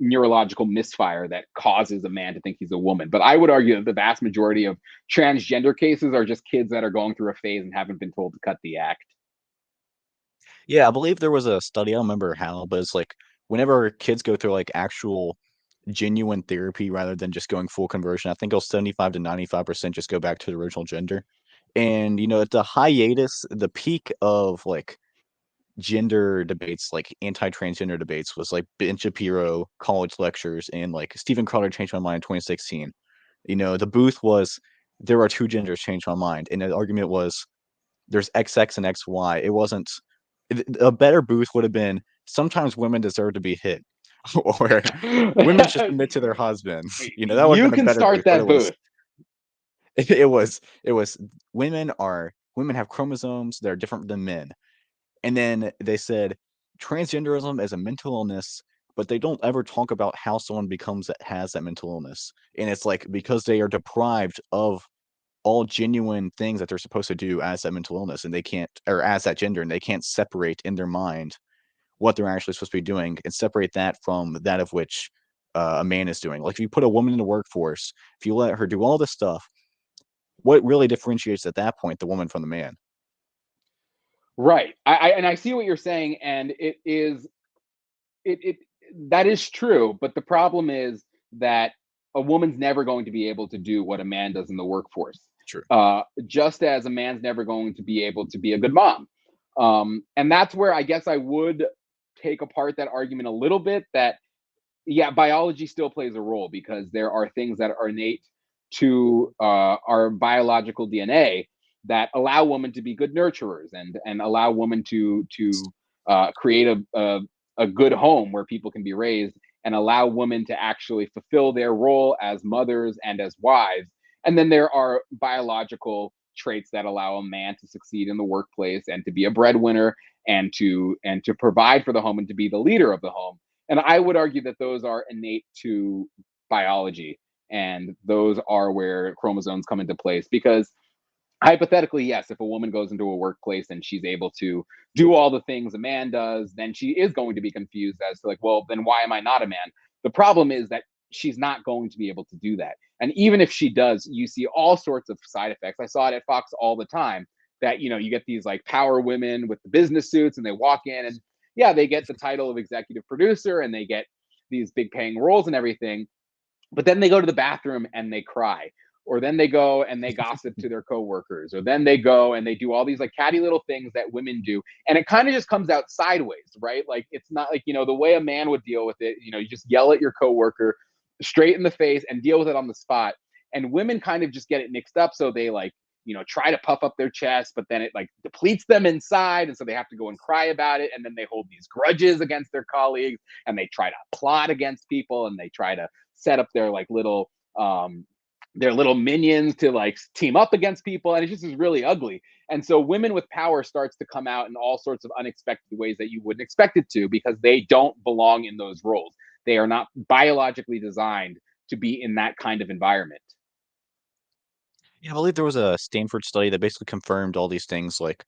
neurological misfire that causes a man to think he's a woman. But I would argue that the vast majority of transgender cases are just kids that are going through a phase and haven't been told to cut the act. Yeah, I believe there was a study, I don't remember how, but it's like whenever kids go through like actual genuine therapy rather than just going full conversion, I think it'll 75 to 95% just go back to the original gender. And at the hiatus, the peak of like gender debates, like anti-transgender debates, was like Ben Shapiro college lectures, and like Stephen Crowder changed my mind in 2016. The booth was there are two genders, changed my mind, and the argument was there's XX and XY. It wasn't a better booth would have been sometimes women deserve to be hit, or women should submit to their husbands. That would have You been a can better start booth, but that booth. it was women have chromosomes that are different than men. And then they said transgenderism is a mental illness, but they don't ever talk about how someone has that mental illness. And it's like because they are deprived of all genuine things that they're supposed to do as that mental illness, and they can't, or as that gender, and they can't separate in their mind what they're actually supposed to be doing and separate that from that of which a man is doing. Like if you put a woman in the workforce, if you let her do all this stuff, what really differentiates at that point the woman from the man? Right. I see what you're saying, and it that is true, but the problem is that a woman's never going to be able to do what a man does in the workforce. True. Just as a man's never going to be able to be a good mom. And that's where I guess I would take apart that argument a little bit, that yeah, biology still plays a role because there are things that are innate to our biological DNA that allow women to be good nurturers and allow women to create a good home where people can be raised, and allow women to actually fulfill their role as mothers and as wives. And then there are biological traits that allow a man to succeed in the workplace and to be a breadwinner and to provide for the home and to be the leader of the home. And I would argue that those are innate to biology, and those are where chromosomes come into place, because hypothetically, yes, if a woman goes into a workplace and she's able to do all the things a man does, then she is going to be confused as to like, well, then why am I not a man? The problem is that she's not going to be able to do that. And even if she does, you see all sorts of side effects. I saw it at Fox all the time that, you get these like power women with the business suits and they walk in and yeah, they get the title of executive producer and they get these big paying roles and everything, but then they go to the bathroom and they cry, or then they go and they gossip to their coworkers, or then they go and they do all these like catty little things that women do, and it kind of just comes out sideways, right? Like it's not like the way a man would deal with it. You just yell at your coworker straight in the face and deal with it on the spot, and women kind of just get it mixed up, so they like try to puff up their chest, but then it like depletes them inside, and so they have to go and cry about it, and then they hold these grudges against their colleagues, and they try to plot against people, and they try to set up their little minions to like team up against people, and it just is really ugly. And so women with power starts to come out in all sorts of unexpected ways that you wouldn't expect it to, because they don't belong in those roles. They are not biologically designed to be in that kind of environment. Yeah, I believe there was a Stanford study that basically confirmed all these things, like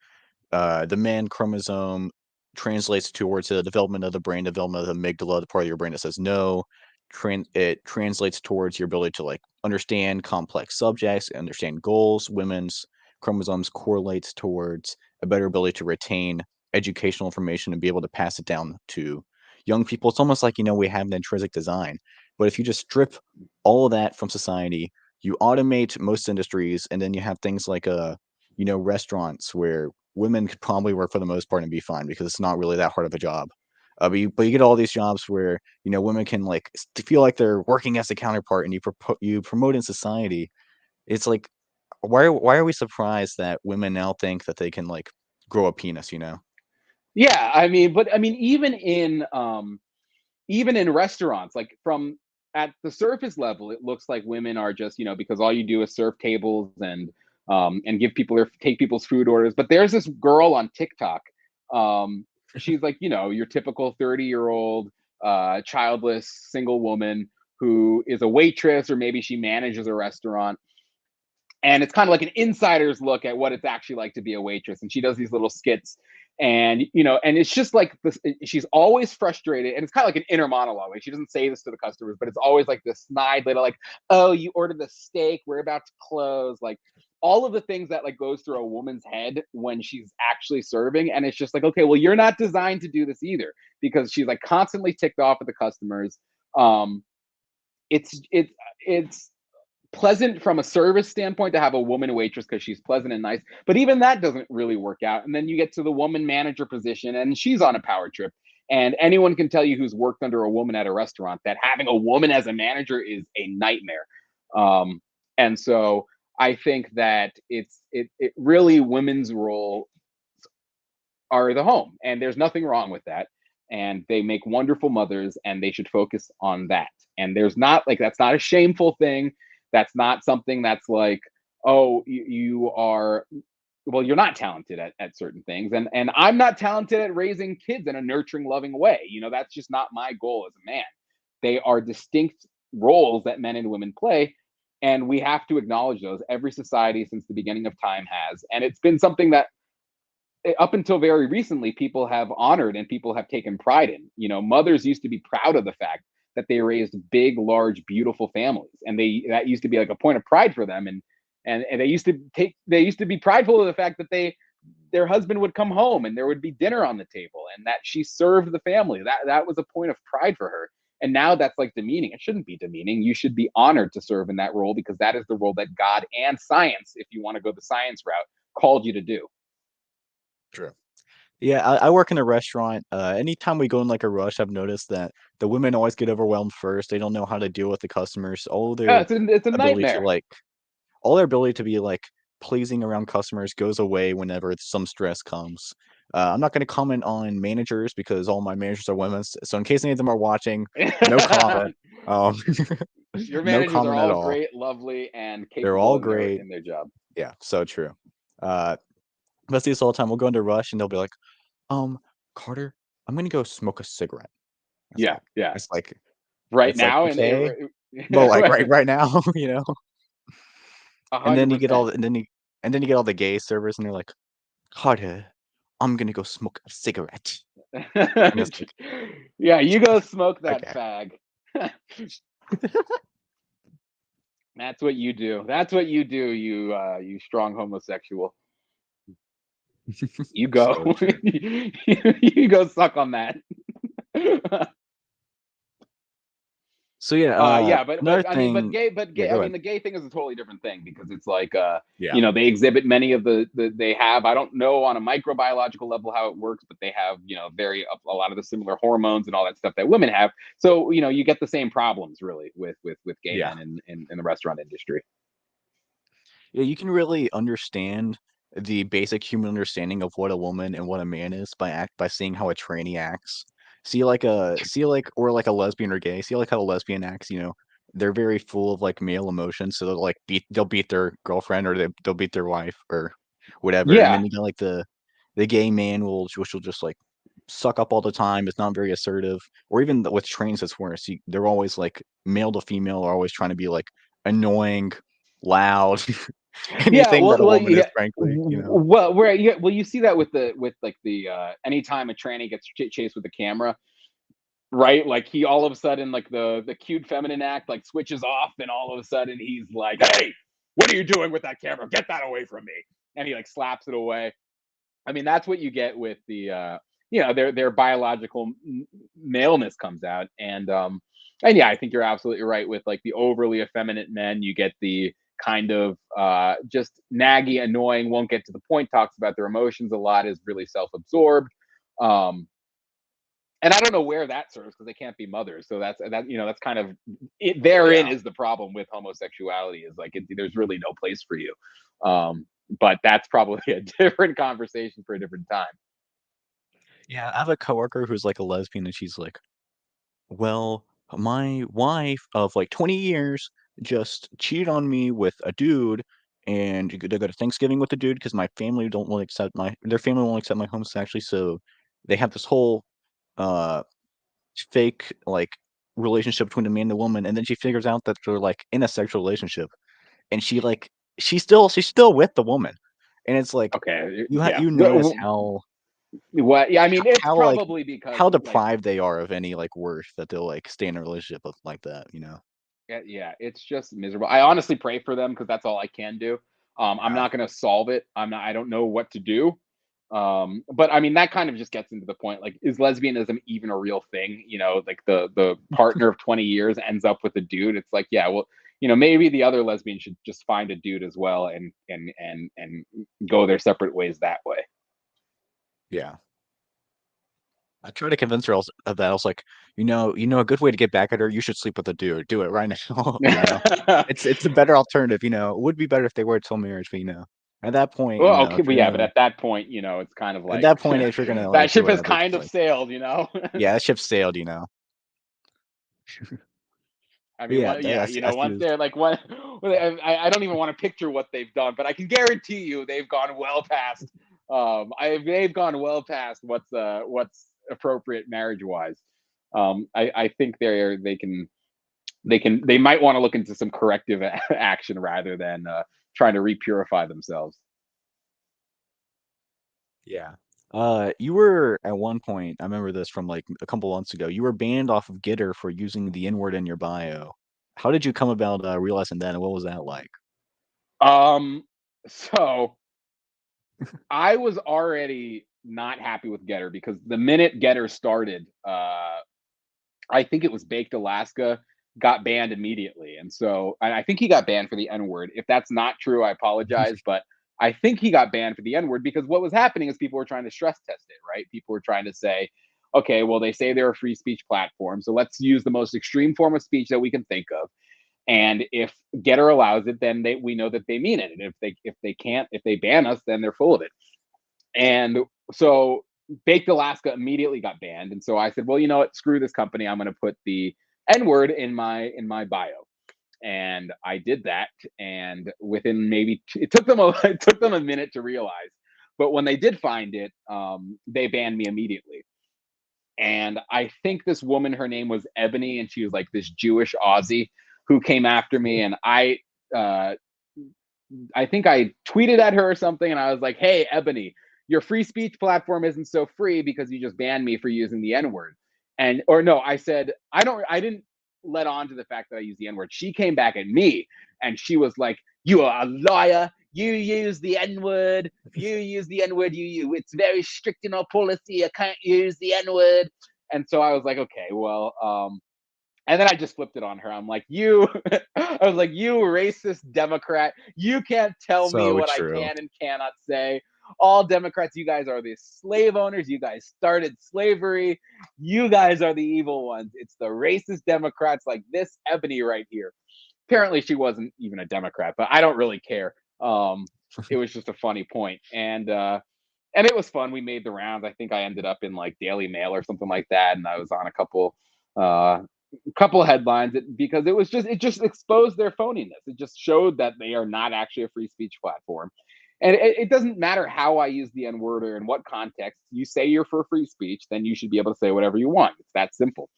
the man chromosome translates towards the development of the brain, development of the amygdala, the part of your brain that says no. It translates towards your ability to like understand complex subjects, understand goals. Women's chromosomes correlates towards a better ability to retain educational information and be able to pass it down to young people. It's almost like we have an intrinsic design, but if you just strip all of that from society, you automate most industries, and then you have things like restaurants where women could probably work for the most part and be fine because it's not really that hard of a job. But you get all these jobs where women can like feel like they're working as a counterpart, and you promote in society. It's like why are we surprised that women now think that they can like grow a penis? Yeah, but I mean, even in restaurants, like from at the surface level, it looks like women are just, because all you do is serve tables and give people or take people's food orders. But there's this girl on TikTok. She's like, your typical 30-year-old childless single woman who is a waitress, or maybe she manages a restaurant, and it's kind of like an insider's look at what it's actually like to be a waitress. And she does these little skits, and and it's just like this. She's always frustrated, and it's kind of like an inner monologue. Like she doesn't say this to the customers, but it's always like this snide little like, "Oh, you ordered the steak. We're about to close." Like all of the things that like goes through a woman's head when she's actually serving, and it's just like, okay, well, you're not designed to do this either, because she's like constantly ticked off at the customers. Um, it's pleasant from a service standpoint to have a woman waitress because she's pleasant and nice, but even that doesn't really work out. And then you get to the woman manager position, and she's on a power trip. And anyone can tell you who's worked under a woman at a restaurant that having a woman as a manager is a nightmare. Um, and so I think that it really women's role are the home, and there's nothing wrong with that. And they make wonderful mothers, and they should focus on that. And there's not like that's not a shameful thing. That's not something that's like, oh, you are, well, you're not talented at certain things, and I'm not talented at raising kids in a nurturing, loving way. That's just not my goal as a man. They are distinct roles that men and women play, and we have to acknowledge those. Every society since the beginning of time has, and it's been something that up until very recently, people have honored and people have taken pride in. Mothers used to be proud of the fact that they raised big, large, beautiful families, and that used to be like a point of pride for them. And they used to be prideful of the fact that their husband would come home and there would be dinner on the table, and that she served the family. That was a point of pride for her. And now that's like demeaning. It shouldn't be demeaning. You should be honored to serve in that role, because that is the role that God and science, if you want to go the science route, called you to do. True. Yeah, I work in a restaurant. Anytime we go in like a rush, I've noticed that the women always get overwhelmed first. They don't know how to deal with the customers. Yeah, it's a Ability to nightmare. like all their ability to be like pleasing around customers goes away whenever some stress comes. I'm not going to comment on managers because all my managers are women. So in case any of them are watching, no comment. Um, Your no managers are comment at all all. great, lovely, and They're capable all in their great. in their job. Yeah, so true. Uh, but I see this all the time. We'll go into rush and they'll be like, um, Carter, I'm gonna go smoke a cigarette. It's Yeah, like yeah. it's like Right it's like, now, and okay, but like right now, a And then hundred you get all percent. and then you And then you get all the gay servers, and they're like, Carter, I'm gonna go smoke a cigarette. And it's like, yeah, you go smoke that okay. fag. That's what you do. That's what you do, you strong homosexual. You go. So true. You go suck on that. So yeah, Yeah, another I mean, thing. Yeah, I go mean, ahead. the gay thing is a totally different thing because it's like, Yeah. they exhibit many of the they have. I don't know on a microbiological level how it works, but they have, a lot of the similar hormones and all that stuff that women have. So, you get the same problems really with gay Yeah. men in the restaurant industry. Yeah, you can really understand the basic human understanding of what a woman and what a man is by seeing how a tranny acts. Or like a lesbian or gay. See like how a lesbian acts. They're very full of like male emotions, so they'll beat their girlfriend or they'll beat their wife or whatever. And Yeah, then you got like the gay man which will just like suck up all the time. It's not very assertive. Or even with trains, it's worse. They're always like male to female are always trying to be like annoying, loud. yeah. Anything that a woman is, Yeah. frankly. Well, you see that with like the anytime a tranny gets chased with a camera, right? Like he all of a sudden, like the cute feminine act like switches off, and all of a sudden he's like, "Hey, what are you doing with that camera? Get that away from me!" And he like slaps it away. I mean, that's what you get with the their biological maleness comes out, and yeah, I think you're absolutely right with like the overly effeminate men. You get the kind of just naggy, annoying, won't get to the point, talks about their emotions a lot, is really self-absorbed. Um, and I don't know where that serves because they can't be mothers. So that's kind of it. Therein Yeah. is the problem with homosexuality is like there's really no place for you. But that's probably a different conversation for a different time. Yeah, I have a coworker who's like a lesbian, and she's like, "Well, my wife of like 20 years just cheated on me with a dude, and they go to Thanksgiving with the dude because my family don't want to accept their family won't accept my homosexuality, so they have this whole uh fake like relationship between the man and the woman, and then she figures out that they're like in a sexual relationship, and she's still with the woman, and it's like Okay, yeah. you notice how What? Yeah, I mean, it's how like probably because how like deprived they are of any like worth that they'll like stay in a relationship like that. yeah, it's just miserable. I honestly pray for them because that's all I can do. I'm Yeah. not going to solve it. I don't know what to do. But I mean, that kind of just gets into the point. Like, is lesbianism even a real thing? Like the partner of 20 years ends up with a dude. It's like, yeah, well, maybe the other lesbian should just find a dude as well and go their separate ways that way. Yeah. I tried to convince her of that. I was like, a good way to get back at her, you should sleep with a dude. Do it right now. It's a better alternative. It would be better if they were till marriage, but at that point, Well, okay, if but you're yeah, but gonna at that point, it's kind of at like that point, if you're gonna that like do ship has whatever, kind just of like sailed. yeah, that ship sailed. I But mean, yeah, I see once this. they're like, what? I don't even want to picture what they've done, but I can guarantee you they've gone well past. They've gone well past what's appropriate marriage wise. I think they might want to look into some corrective action rather than trying to repurify themselves. Yeah. You were at one point, I remember this from like a couple months ago, you were banned off of Gitter for using the N-word in your bio. How did you come about realizing that, and what was that like? So I was already not happy with Getter because the minute Getter started, I think it was Baked Alaska got banned immediately. And I think he got banned for the N word. If that's not true, I apologize. But I think he got banned for the N word because what was happening is people were trying to stress test it, right? People were trying to say, okay, well, they say they're a free speech platform. So let's use the most extreme form of speech that we can think of. And if Getter allows it, then we know that they mean it. And if they ban us, then they're full of it. And so Baked Alaska immediately got banned. And so I said, well, you know what? Screw this company. I'm going to put the N word in my bio. And I did that. And within it took them it took them a minute to realize. But when they did find it, they banned me immediately. And I think this woman, her name was Ebony, and she was like this Jewish Aussie who came after me. And uh, I think I tweeted at her or something, and I was like, "Hey, Ebony, your free speech platform isn't so free because you just banned me for using the N word." And or no, I said I didn't let on to the fact that I used the N word. She came back at me, and she was like, "You are a liar. You use the N word. You use the N word. It's very strict in our policy. I can't use the N word." And so I was like, "Okay, well, and then I just flipped it on her. I'm like, you, I was like, you racist Democrat. You can't tell me So what I true. can and cannot say. All Democrats, you guys are the slave owners. You guys started slavery. You guys are the evil ones. It's the racist Democrats like this Ebony right here. Apparently, she wasn't even a Democrat, but I don't really care. It was just a funny point. And it was fun. We made the rounds. I think I ended up in like Daily Mail or something like that, and I was on uh, couple headlines because it just exposed their phoniness. It just showed that they are not actually a free speech platform. And it doesn't matter how I use the N word or in what context. You say you're for free speech, then you should be able to say whatever you want. It's that simple.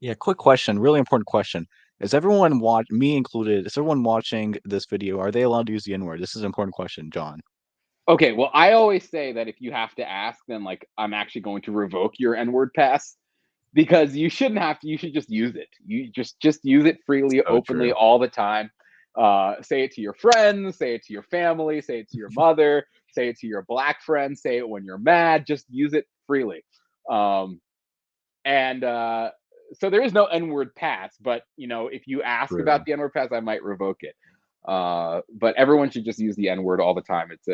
Yeah, quick question, really important question. Is everyone me included, is everyone watching this video, are they allowed to use the N-word? This is an important question, John. Okay, well, I always say that if you have to ask, then like I'm actually going to revoke your N word pass because you shouldn't have to. You should just use it. You just use it freely, So openly, true. all the time. Say it to your friends, say it to your family, say it to your mother, say it to your black friends, say it when you're mad. Just use it freely. Um, and So there is no N-word pass, but if you ask about True. the N-word pass, I might revoke it. But everyone should just use the N-word all the time. It's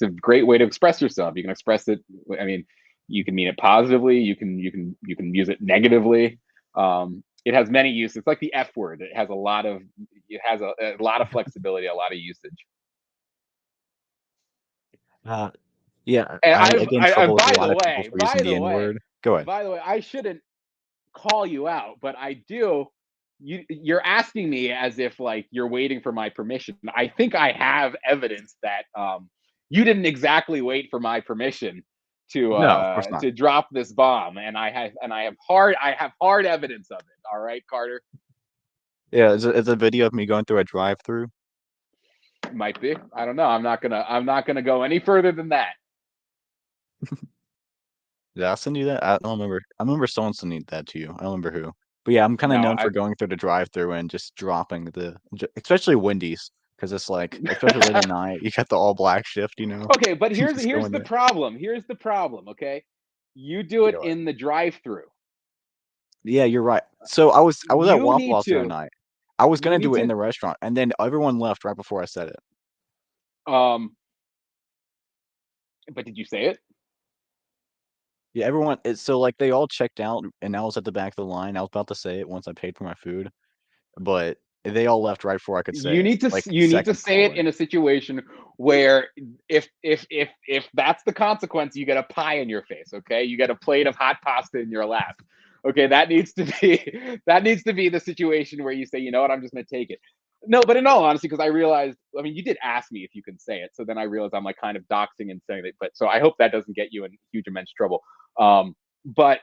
a great way to express yourself. You can express it. I mean, you can mean it positively. You can use it negatively. It has many uses. It's like the F word. It has a lot of flexibility, a lot of usage. Uh, yeah, And I get in trouble with a lot of people for using by the the way, N-word. Go ahead. by the way, I shouldn't call you out, but I do. You're asking me as if like you're waiting for my permission. I think I have evidence that you didn't exactly wait for my permission No, of course not. to drop this bomb, and I have hard evidence of it. All right, Carter. Yeah, it's a video of me going through a drive-through. Might be. I don't know. I'm not gonna go any further than that. Did I send you that? I don't remember. I remember someone sending that to you. I don't remember who. But yeah, I'm kind of No, known for I. going through the drive-through and just dropping especially Wendy's, because it's like, especially late at night, you got the all black shift, Okay, but just here's going the there. problem. Here's the problem. Okay, you do it Go ahead. in the drive-through. Yeah, you're right. So I was at You Waffle need House the other to. night. I was You gonna need do it in to. the restaurant, and then everyone left right before I said it. Um, but did you say it? Yeah, everyone. So like they all checked out, and I was at the back of the line. I was about to say it once I paid for my food, but they all left right before I could say it, like You need to seconds say it before. in a situation where if that's the consequence, you get a pie in your face. Okay, you get a plate of hot pasta in your lap. Okay, that needs to be that needs to be the situation where you say, you know what, I'm just gonna take it. No, but in all honesty, because I realized, I mean, you did ask me if you can say it, so then I realized I'm like kind of doxing and saying it. But so I hope that doesn't get you in huge immense trouble. But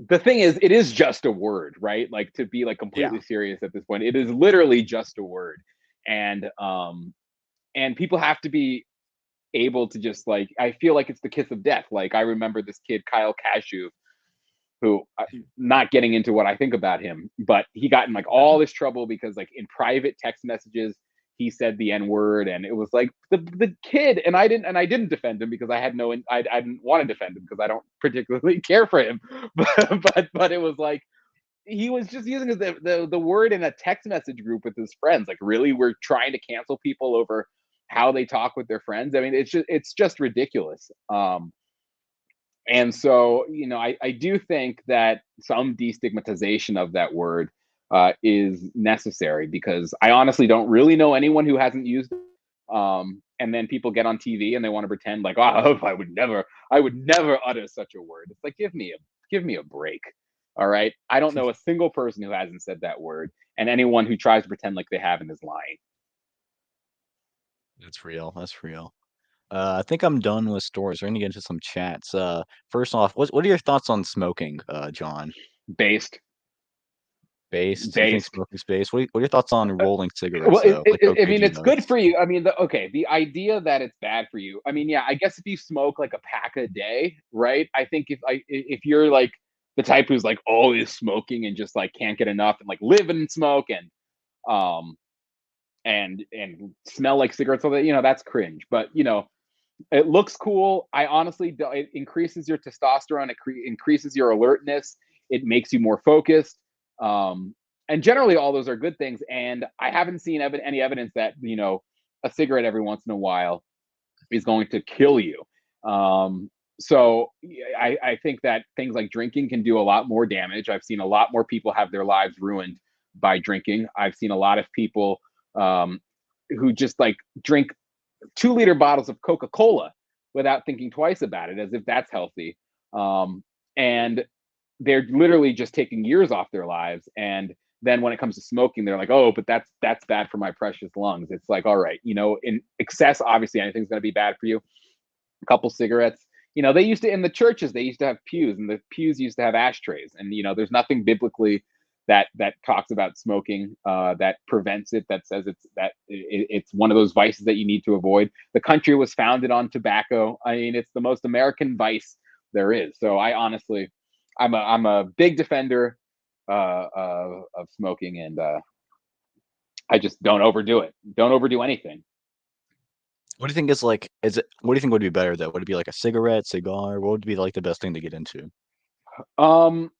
the thing is, it is just a word, right? Like, to be like Yeah, completely serious at this point, it is literally just a word. And um and people have to be able to just like, I feel like it's the kiss of death. Like, I remember this kid Kyle Cashew, who, not getting into what I think about him, but he got in like all this trouble because like in private text messages he said the N word, and it was like the kid, and I didn't defend him because I didn't want to defend him because I don't particularly care for him, but it was like he was just using the word in a text message group with his friends. Like, really, we're trying to cancel people over how they talk with their friends. I mean, it's just ridiculous. And so, I do think that some destigmatization of that word is necessary, because I honestly don't really know anyone who hasn't used it. And then people get on TV and they want to pretend like, oh, I would never utter such a word. It's like, give me a break. All right. I don't know a single person who hasn't said that word. And anyone who tries to pretend like they haven't is lying. that's real. That's real. I think I'm done with stories. We're gonna get into some chats. First off, what are your thoughts on smoking, John? Based. Based? Do you think based. smoking's based? What are your thoughts on rolling cigarettes Well, though? Like how I good mean, do you it's know it good is? for you. I mean, the idea that it's bad for you. I mean, yeah, I guess if you smoke like a pack a day, right? I think if you're like the type who's like always smoking and just like can't get enough and like live and smoke um and smell like cigarettes, so that that's cringe. But it looks cool. I honestly, it increases your testosterone. It increases your alertness. It makes you more focused. Um, and generally, all those are good things. And I haven't seen any evidence that a cigarette every once in a while is going to kill you. So I think that things like drinking can do a lot more damage. I've seen a lot more people have their lives ruined by drinking. I've seen a lot of people um, who just like drink 2-liter bottles of Coca-Cola without thinking twice about it, as if that's healthy. And they're literally just taking years off their lives. And then when it comes to smoking, they're like, oh, but that's bad for my precious lungs. It's like, all right, in excess, obviously anything's going to be bad for you. A couple cigarettes. They used to, in the churches, they used to have pews, and the pews used to have ashtrays. And there's nothing biblically that talks about smoking, that prevents it, that says it's one of those vices that you need to avoid. The country was founded on tobacco. I mean, it's the most American vice there is. So I honestly, I'm a big defender of smoking, and I just don't overdo it. Don't overdo anything. What do you think is like? Is it? What do you think would be better though? Would it be like a cigarette, cigar? What would be like the best thing to get into? Um,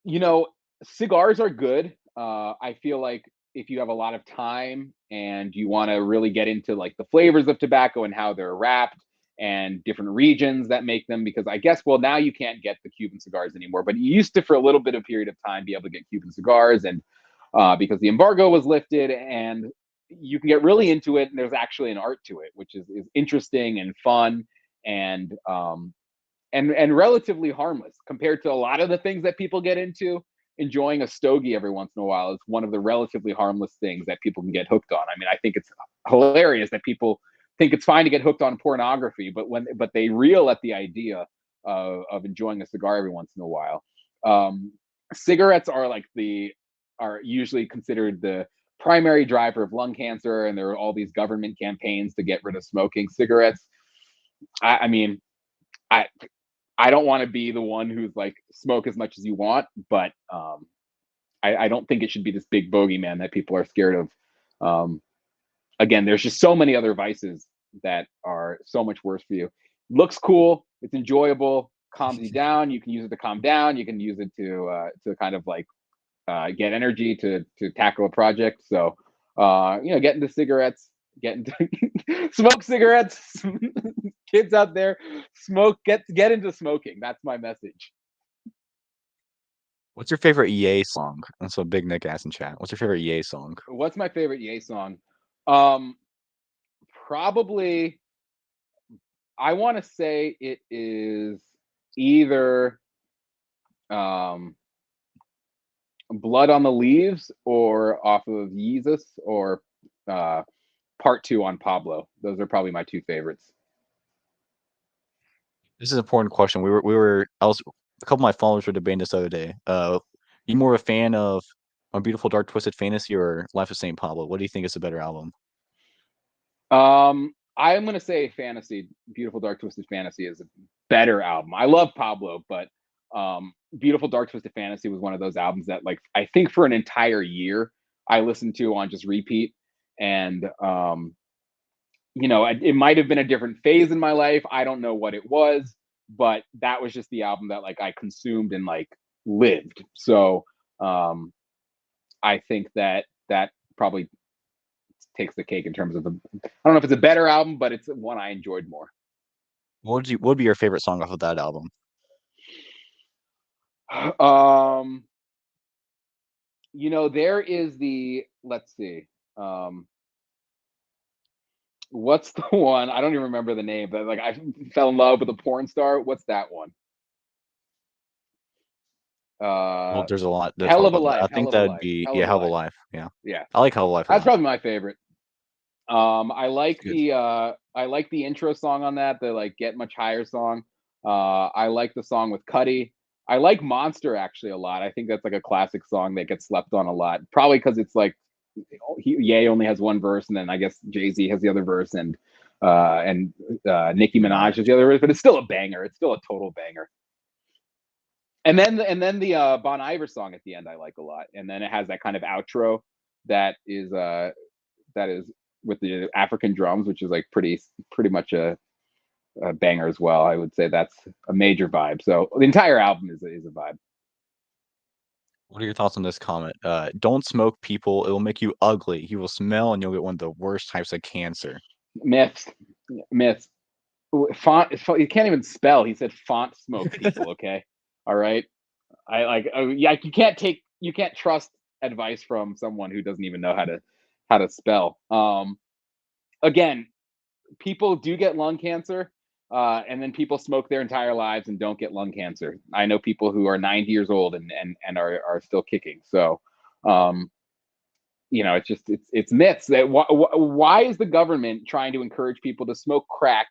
you know, Cigars are good. I feel like if you have a lot of time and you want to really get into like the flavors of tobacco and how they're wrapped and different regions that make them, because I guess, well, now you can't get the Cuban cigars anymore, but you used to, for a little bit of period of time, be able to get Cuban cigars, and because the embargo was lifted, and you can get really into it, and there's actually an art to it, which is interesting and fun, and and relatively harmless compared to a lot of the things that people get into. Enjoying a stogie every once in a while is one of the relatively harmless things that people can get hooked on. I mean, I think it's hilarious that people think it's fine to get hooked on pornography, but they reel at the idea of enjoying a cigar every once in a while. Um, Cigarettes are usually considered the primary driver of lung cancer, and there are all these government campaigns to get rid of smoking cigarettes. I mean, I I don't want to be the one who's like smoke as much as you want, but I don't think it should be this big bogeyman that people are scared of. Um, Again, there's just so many other vices that are so much worse for you. Looks cool, it's enjoyable, calms you down. You can use it to calm down. You can use it to kind of like get energy to tackle a project. So get into cigarettes, get into smoke cigarettes. Kids out there, smoke. Get into smoking. That's my message. What's your favorite EA song? That's a big Nick ass in chat. What's your favorite EA song? What's my favorite Ye song? Um, Probably, I want to say it is either um, "Blood on the Leaves" or off of Yeezus, or uh, Part Two on Pablo. Those are probably my two favorites. This is an important question. I was a couple of my followers were debating this the other day. You more a fan of A Beautiful Dark Twisted Fantasy or Life of Saint Pablo? What do you think is a better album? I'm gonna say Fantasy, Beautiful Dark Twisted Fantasy is a better album. I love Pablo, but Beautiful Dark Twisted Fantasy was one of those albums that, like, I think for an entire year I listened to on just repeat. And it might have been a different phase in my life. I don't know what it was, but that was just the album that like I consumed and like lived. So um I think that probably takes the cake in terms of I don't know if it's a better album, but it's one I enjoyed more. What would be your favorite song off of that album? Um, there is the let's see. Um, what's the one? I don't even remember the name, but like I fell in love with a porn star. What's that one? Well, Uh, there's a lot to Hell talk of a about that. Life, I Hell think of a that'd Life, be Hell yeah, of a Hell of a Life. Life. Yeah, Yeah, I like Hell of a Life a that's lot. probably my favorite. It's good. I like the intro song on that, the like Get Much Higher song. I like the song with Cuddy. I like Monster actually a lot. I think that's like a classic song that gets slept on a lot. Probably because it's like Ye only has one verse, and then I guess Jay-Z has the other verse, and Nicki Minaj has the other verse. But it's still a banger. It's still a total banger. And then the Bon Iver song at the end I like a lot. And then it has that kind of outro that is with the African drums, which is like pretty much a banger as well. I would say that's a major vibe. So the entire album is a vibe. What are your thoughts on this comment? Don't smoke, people. It will make you ugly. You will smell, and you'll get one of the worst types of cancer. Myths, myths. Font. You can't even spell. He said font smoke people. Okay, all right. I like. Yeah, you can't trust advice from someone who doesn't even know how to spell. Again, people do get lung cancer, and then people smoke their entire lives and don't get lung cancer. I know people who are 90 years old and are still kicking. So, um, it's just it's myths. That why is the government trying to encourage people to smoke crack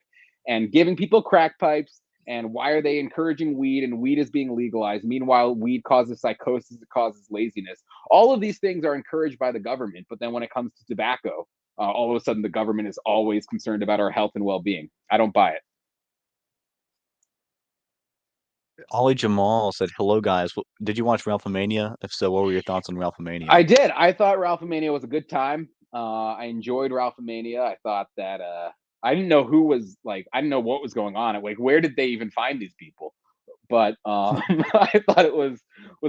and giving people crack pipes? And why are they encouraging weed, and weed is being legalized? Meanwhile, weed causes psychosis, it causes laziness. All of these things are encouraged by the government. But then when it comes to tobacco, all of a sudden the government is always concerned about our health and well-being. I don't buy it. Ollie Jamal said, "Hello, guys. Did you watch Ralphomania? If so, what were your thoughts on Ralphomania?" I did. I thought Ralphomania was a good time. I enjoyed Ralphomania. I thought that I didn't know who was like. I didn't know what was going on. Like, where did they even find these people? But I thought it was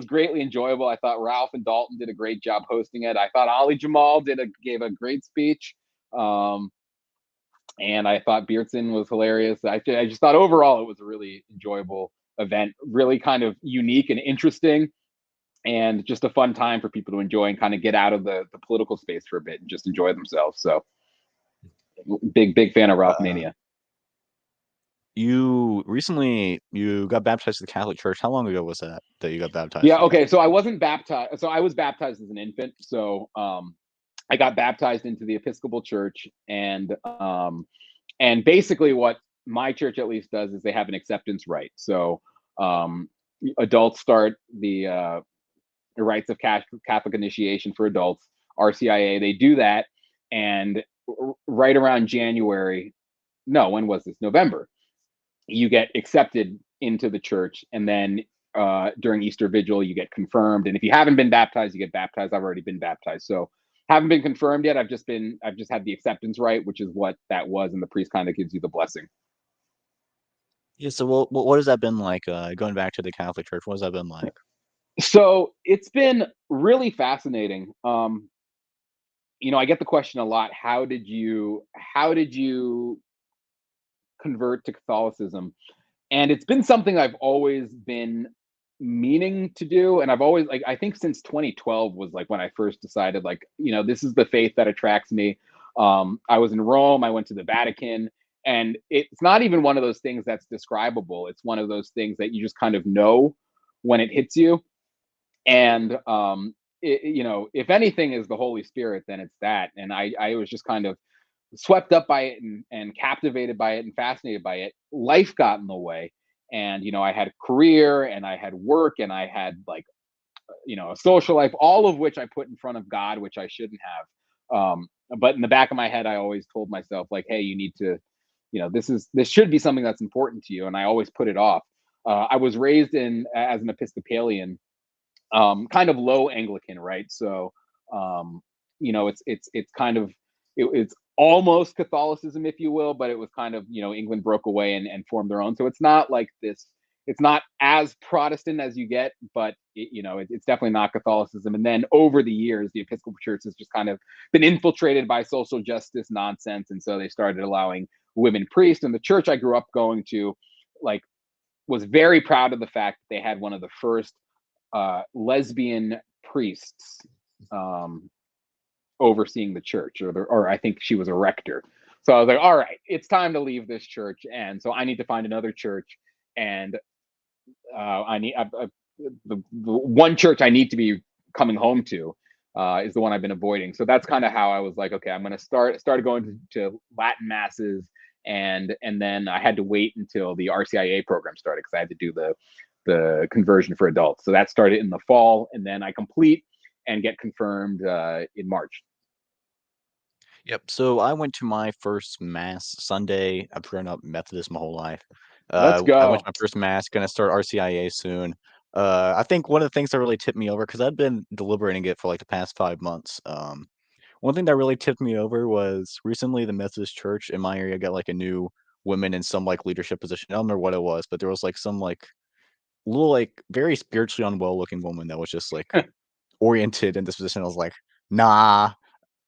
greatly enjoyable. I thought Ralph and Dalton did a great job hosting it. I thought Ollie Jamal gave a great speech. And I thought Beardson was hilarious. I just thought overall it was a really enjoyable event, really kind of unique and interesting, and just a fun time for people to enjoy and kind of get out of the political space for a bit and just enjoy themselves. So big fan of Ralph Mania. You got baptized to the Catholic Church. How long ago was that you got baptized? Yeah, okay. So I wasn't baptized. So I was baptized as an infant. So I got baptized into the Episcopal Church, and basically what my church at least does is they have an acceptance rite. So adults start the rites of Catholic initiation for adults, RCIA. They do that, and right around January, no, when was this? November, you get accepted into the church, and then during Easter Vigil, you get confirmed. And if you haven't been baptized, you get baptized. I've already been baptized, so haven't been confirmed yet. I've just had the acceptance rite, which is what that was, and the priest kind of gives you the blessing. Yeah. So, what has that been like? Going back to the Catholic Church, what has that been like? So it's been really fascinating. I get the question a lot. How did you convert to Catholicism? And it's been something I've always been meaning to do. And I've always like, I think since 2012 was like when I first decided, like, this is the faith that attracts me. I was in Rome, I went to the Vatican, and it's not even one of those things that's describable. It's one of those things that you just kind of know when it hits you. And if anything is the Holy Spirit, then it's that. And I was just kind of swept up by it, and captivated by it and fascinated by it. Life got in the way. And I had a career, and I had work, and I had like a social life, all of which I put in front of God, which I shouldn't have. But in the back of my head, I always told myself, like, hey, you need to, this should be something that's important to you. And I always put it off. I was raised as an Episcopalian, kind of low Anglican, right? So it's kind of it's almost Catholicism, if you will, but it was kind of England broke away and formed their own. So it's not like this. It's not as Protestant as you get, but it's definitely not Catholicism. And then over the years, the Episcopal Church has just kind of been infiltrated by social justice nonsense, and so they started allowing women priests. And the church I grew up going to, like, was very proud of the fact that they had one of the first lesbian priests overseeing the church, or I think she was a rector. So I was like, all right, it's time to leave this church, and so I need to find another church. And I need the one church I need to be coming home to is the one I've been avoiding. So that's kind of how I was like, okay, I'm going to started going to Latin masses, and then I had to wait until the RCIA program started because I had to do the conversion for adults. So that started in the fall, and then I complete and get confirmed in March. Yep. So I went to my first mass Sunday. I've grown up Methodist my whole life. Let's I went go. to my first mass. Gonna start RCIA soon. I think one of the things that really tipped me over because I've been deliberating it for like the past 5 months. One thing that really tipped me over was recently the Methodist Church in my area got like a new woman in some like leadership position. I don't remember what it was, but there was like some like little like very spiritually unwell looking woman that was just like oriented in this position. I was like, nah,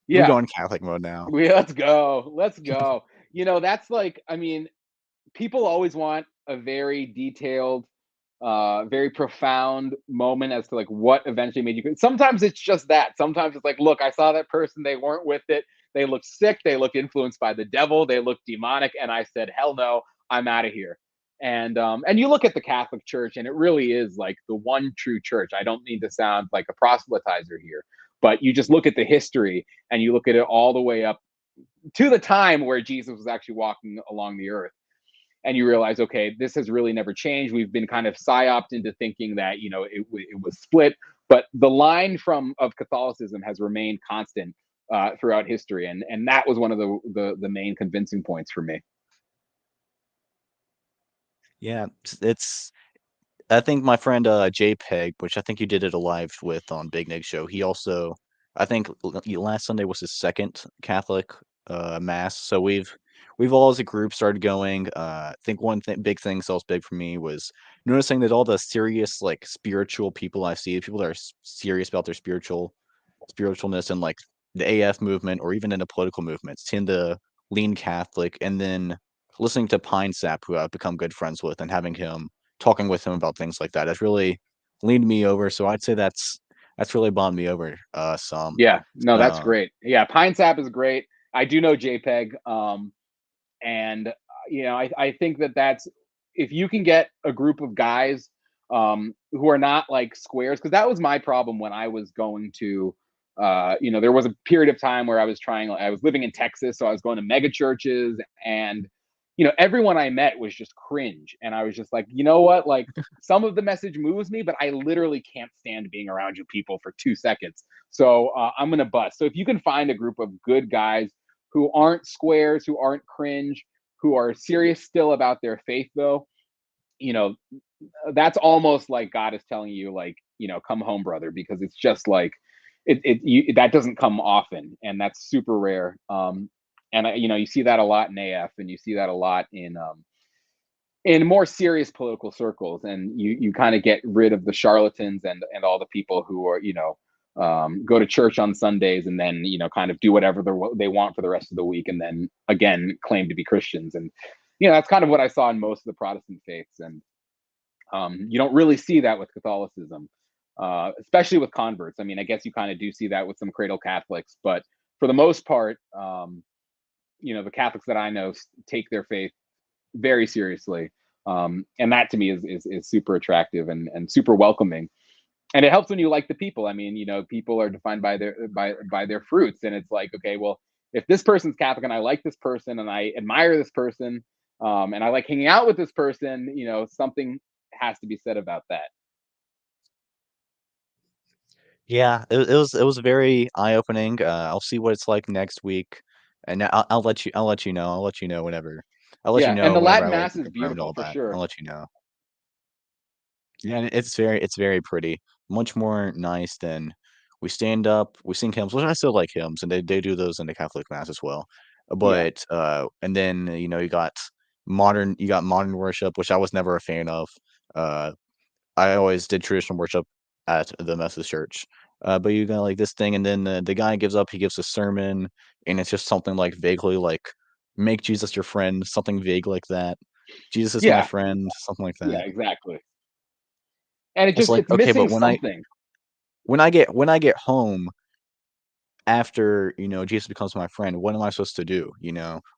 we Yeah, going Catholic mode now. let's go. Let's go. That's like, I mean, people always want a very detailed, very profound moment as to like what eventually made you. Sometimes it's just that. Sometimes it's like, look, I saw that person. They weren't with it. They look sick. They look influenced by the devil. They look demonic. And I said, hell no, I'm out of here. And you look at the Catholic Church, and it really is like the one true church. I don't mean to sound like a proselytizer here, but you just look at the history and you look at it all the way up to the time where Jesus was actually walking along the earth, and you realize, okay, this has really never changed. We've been kind of psyoped into thinking that it was split, but the line of Catholicism has remained constant throughout history, and that was one of the main convincing points for me. Yeah, it's I think my friend JPEG, which I think you did it live with on Big Nig Show, he also I think last Sunday was his second Catholic mass. So we've all as a group started going. I think big thing that was big for me was noticing that all the serious like spiritual people I see, people that are serious about their spiritualness and like the AF movement or even in the political movements tend to lean Catholic, and then listening to Pine Sap, who I've become good friends with, and having him talking with him about things like that has really leaned me over. So I'd say that's really bombed me over some. Yeah, no, that's Uh, great. Yeah, Pine Sap is great. I do know JPEG, and I think that's, if you can get a group of guys who are not like squares, because that was my problem when I was going to there was a period of time where I was living in Texas, so I was going to mega churches, and everyone I met was just cringe, and I was just like, you know what, like, some of the message moves me, but I literally can't stand being around you people for 2 seconds. So I'm gonna bust. So if you can find a group of good guys who aren't squares, who aren't cringe, who are serious still about their faith, though, you know, that's almost like God is telling you, like, come home, brother, because it's just like that doesn't come often, and that's super rare. And you see that a lot in AF, and you see that a lot in more serious political circles, and you kind of get rid of the charlatans and all the people who are go to church on Sundays and then kind of do whatever they want for the rest of the week, and then again claim to be Christians. And that's kind of what I saw in most of the Protestant faiths, and you don't really see that with Catholicism, especially with converts. I mean, I guess you kind of do see that with some cradle Catholics, but for the most part, the Catholics that I know take their faith very seriously, and that to me is super attractive and super welcoming. And it helps when you like the people. I mean, people are defined by their fruits, and it's like, okay, well, if this person's Catholic and I like this person and I admire this person, and I like hanging out with this person, something has to be said about that. yeah, it was very eye opening. I'll see what it's like next week, and I'll let you know. I'll let you know whenever. I'll let you Yeah, and know the whenever Latin I like Mass is confirmed beautiful all for that. I'll sure. let you know. Yeah, and it's very pretty. Much more nice than we stand up, we sing hymns, which I still like hymns, and they do those in the Catholic Mass as well. Yeah, But and then you got modern worship, which I was never a fan of. Uh, I always did traditional worship at the Methodist Church. But you got like this thing, and then the guy gives up. He gives a sermon, and it's just something like vaguely like "Make Jesus your friend," something vague like that. Jesus is my yeah, friend, something like yeah, that. exactly. And It's like, it's okay, but missing something. when I get home after, Jesus becomes my friend, what am I supposed to do,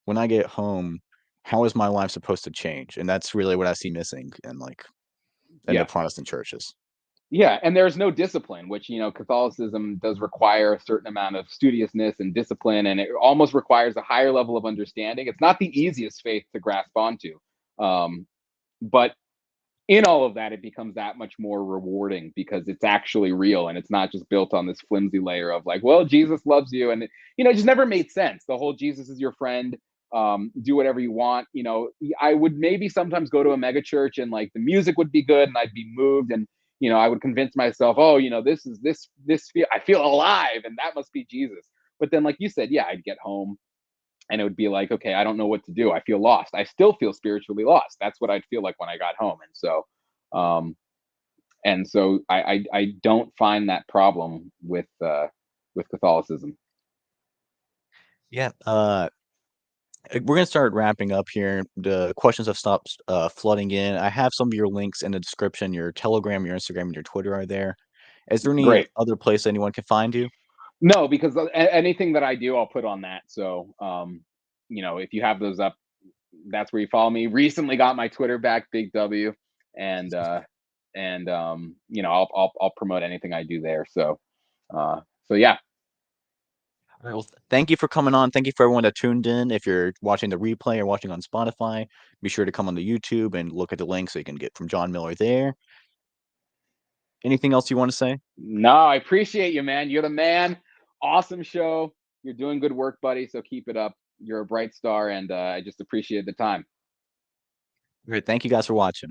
When I get home, how is my life supposed to change? And that's really what I see missing in the Yeah. Protestant churches. Yeah, and there's no discipline, which Catholicism does require a certain amount of studiousness and discipline, and it almost requires a higher level of understanding. It's not the easiest faith to grasp onto, but in all of that, it becomes that much more rewarding because it's actually real and it's not just built on this flimsy layer of like, well, Jesus loves you, and it just never made sense. The whole Jesus is your friend, do whatever you want. I would maybe sometimes go to a mega church and like the music would be good and I'd be moved, and I would convince myself, oh, this feel I feel alive, and that must be Jesus. But then, like you said, yeah, I'd get home and it would be like, okay, I don't know what to do. I feel lost. I still feel spiritually lost. That's what I'd feel like when I got home. Um, I don't find that problem with Catholicism. Yeah. We're gonna start wrapping up here. The questions have stopped flooding in. I have some of your links in the description. Your Telegram, your Instagram, and your Twitter are there. Is there any Great. other place anyone can find you? No, because anything that I do, I'll put on that. So, if you have those up, that's where you follow me. Recently got my Twitter back, Big W, and I'll promote anything I do there. So yeah. All right, well, thank you for coming on. Thank you for everyone that tuned in. If you're watching the replay or watching on Spotify, be sure to come on the YouTube and look at the link so you can get from Jon Miller there. Anything else you want to say? No, I appreciate you, man. You're the man. Awesome show. You're doing good work, buddy. So keep it up. You're a bright star, and I just appreciate the time. Great. Thank you guys for watching.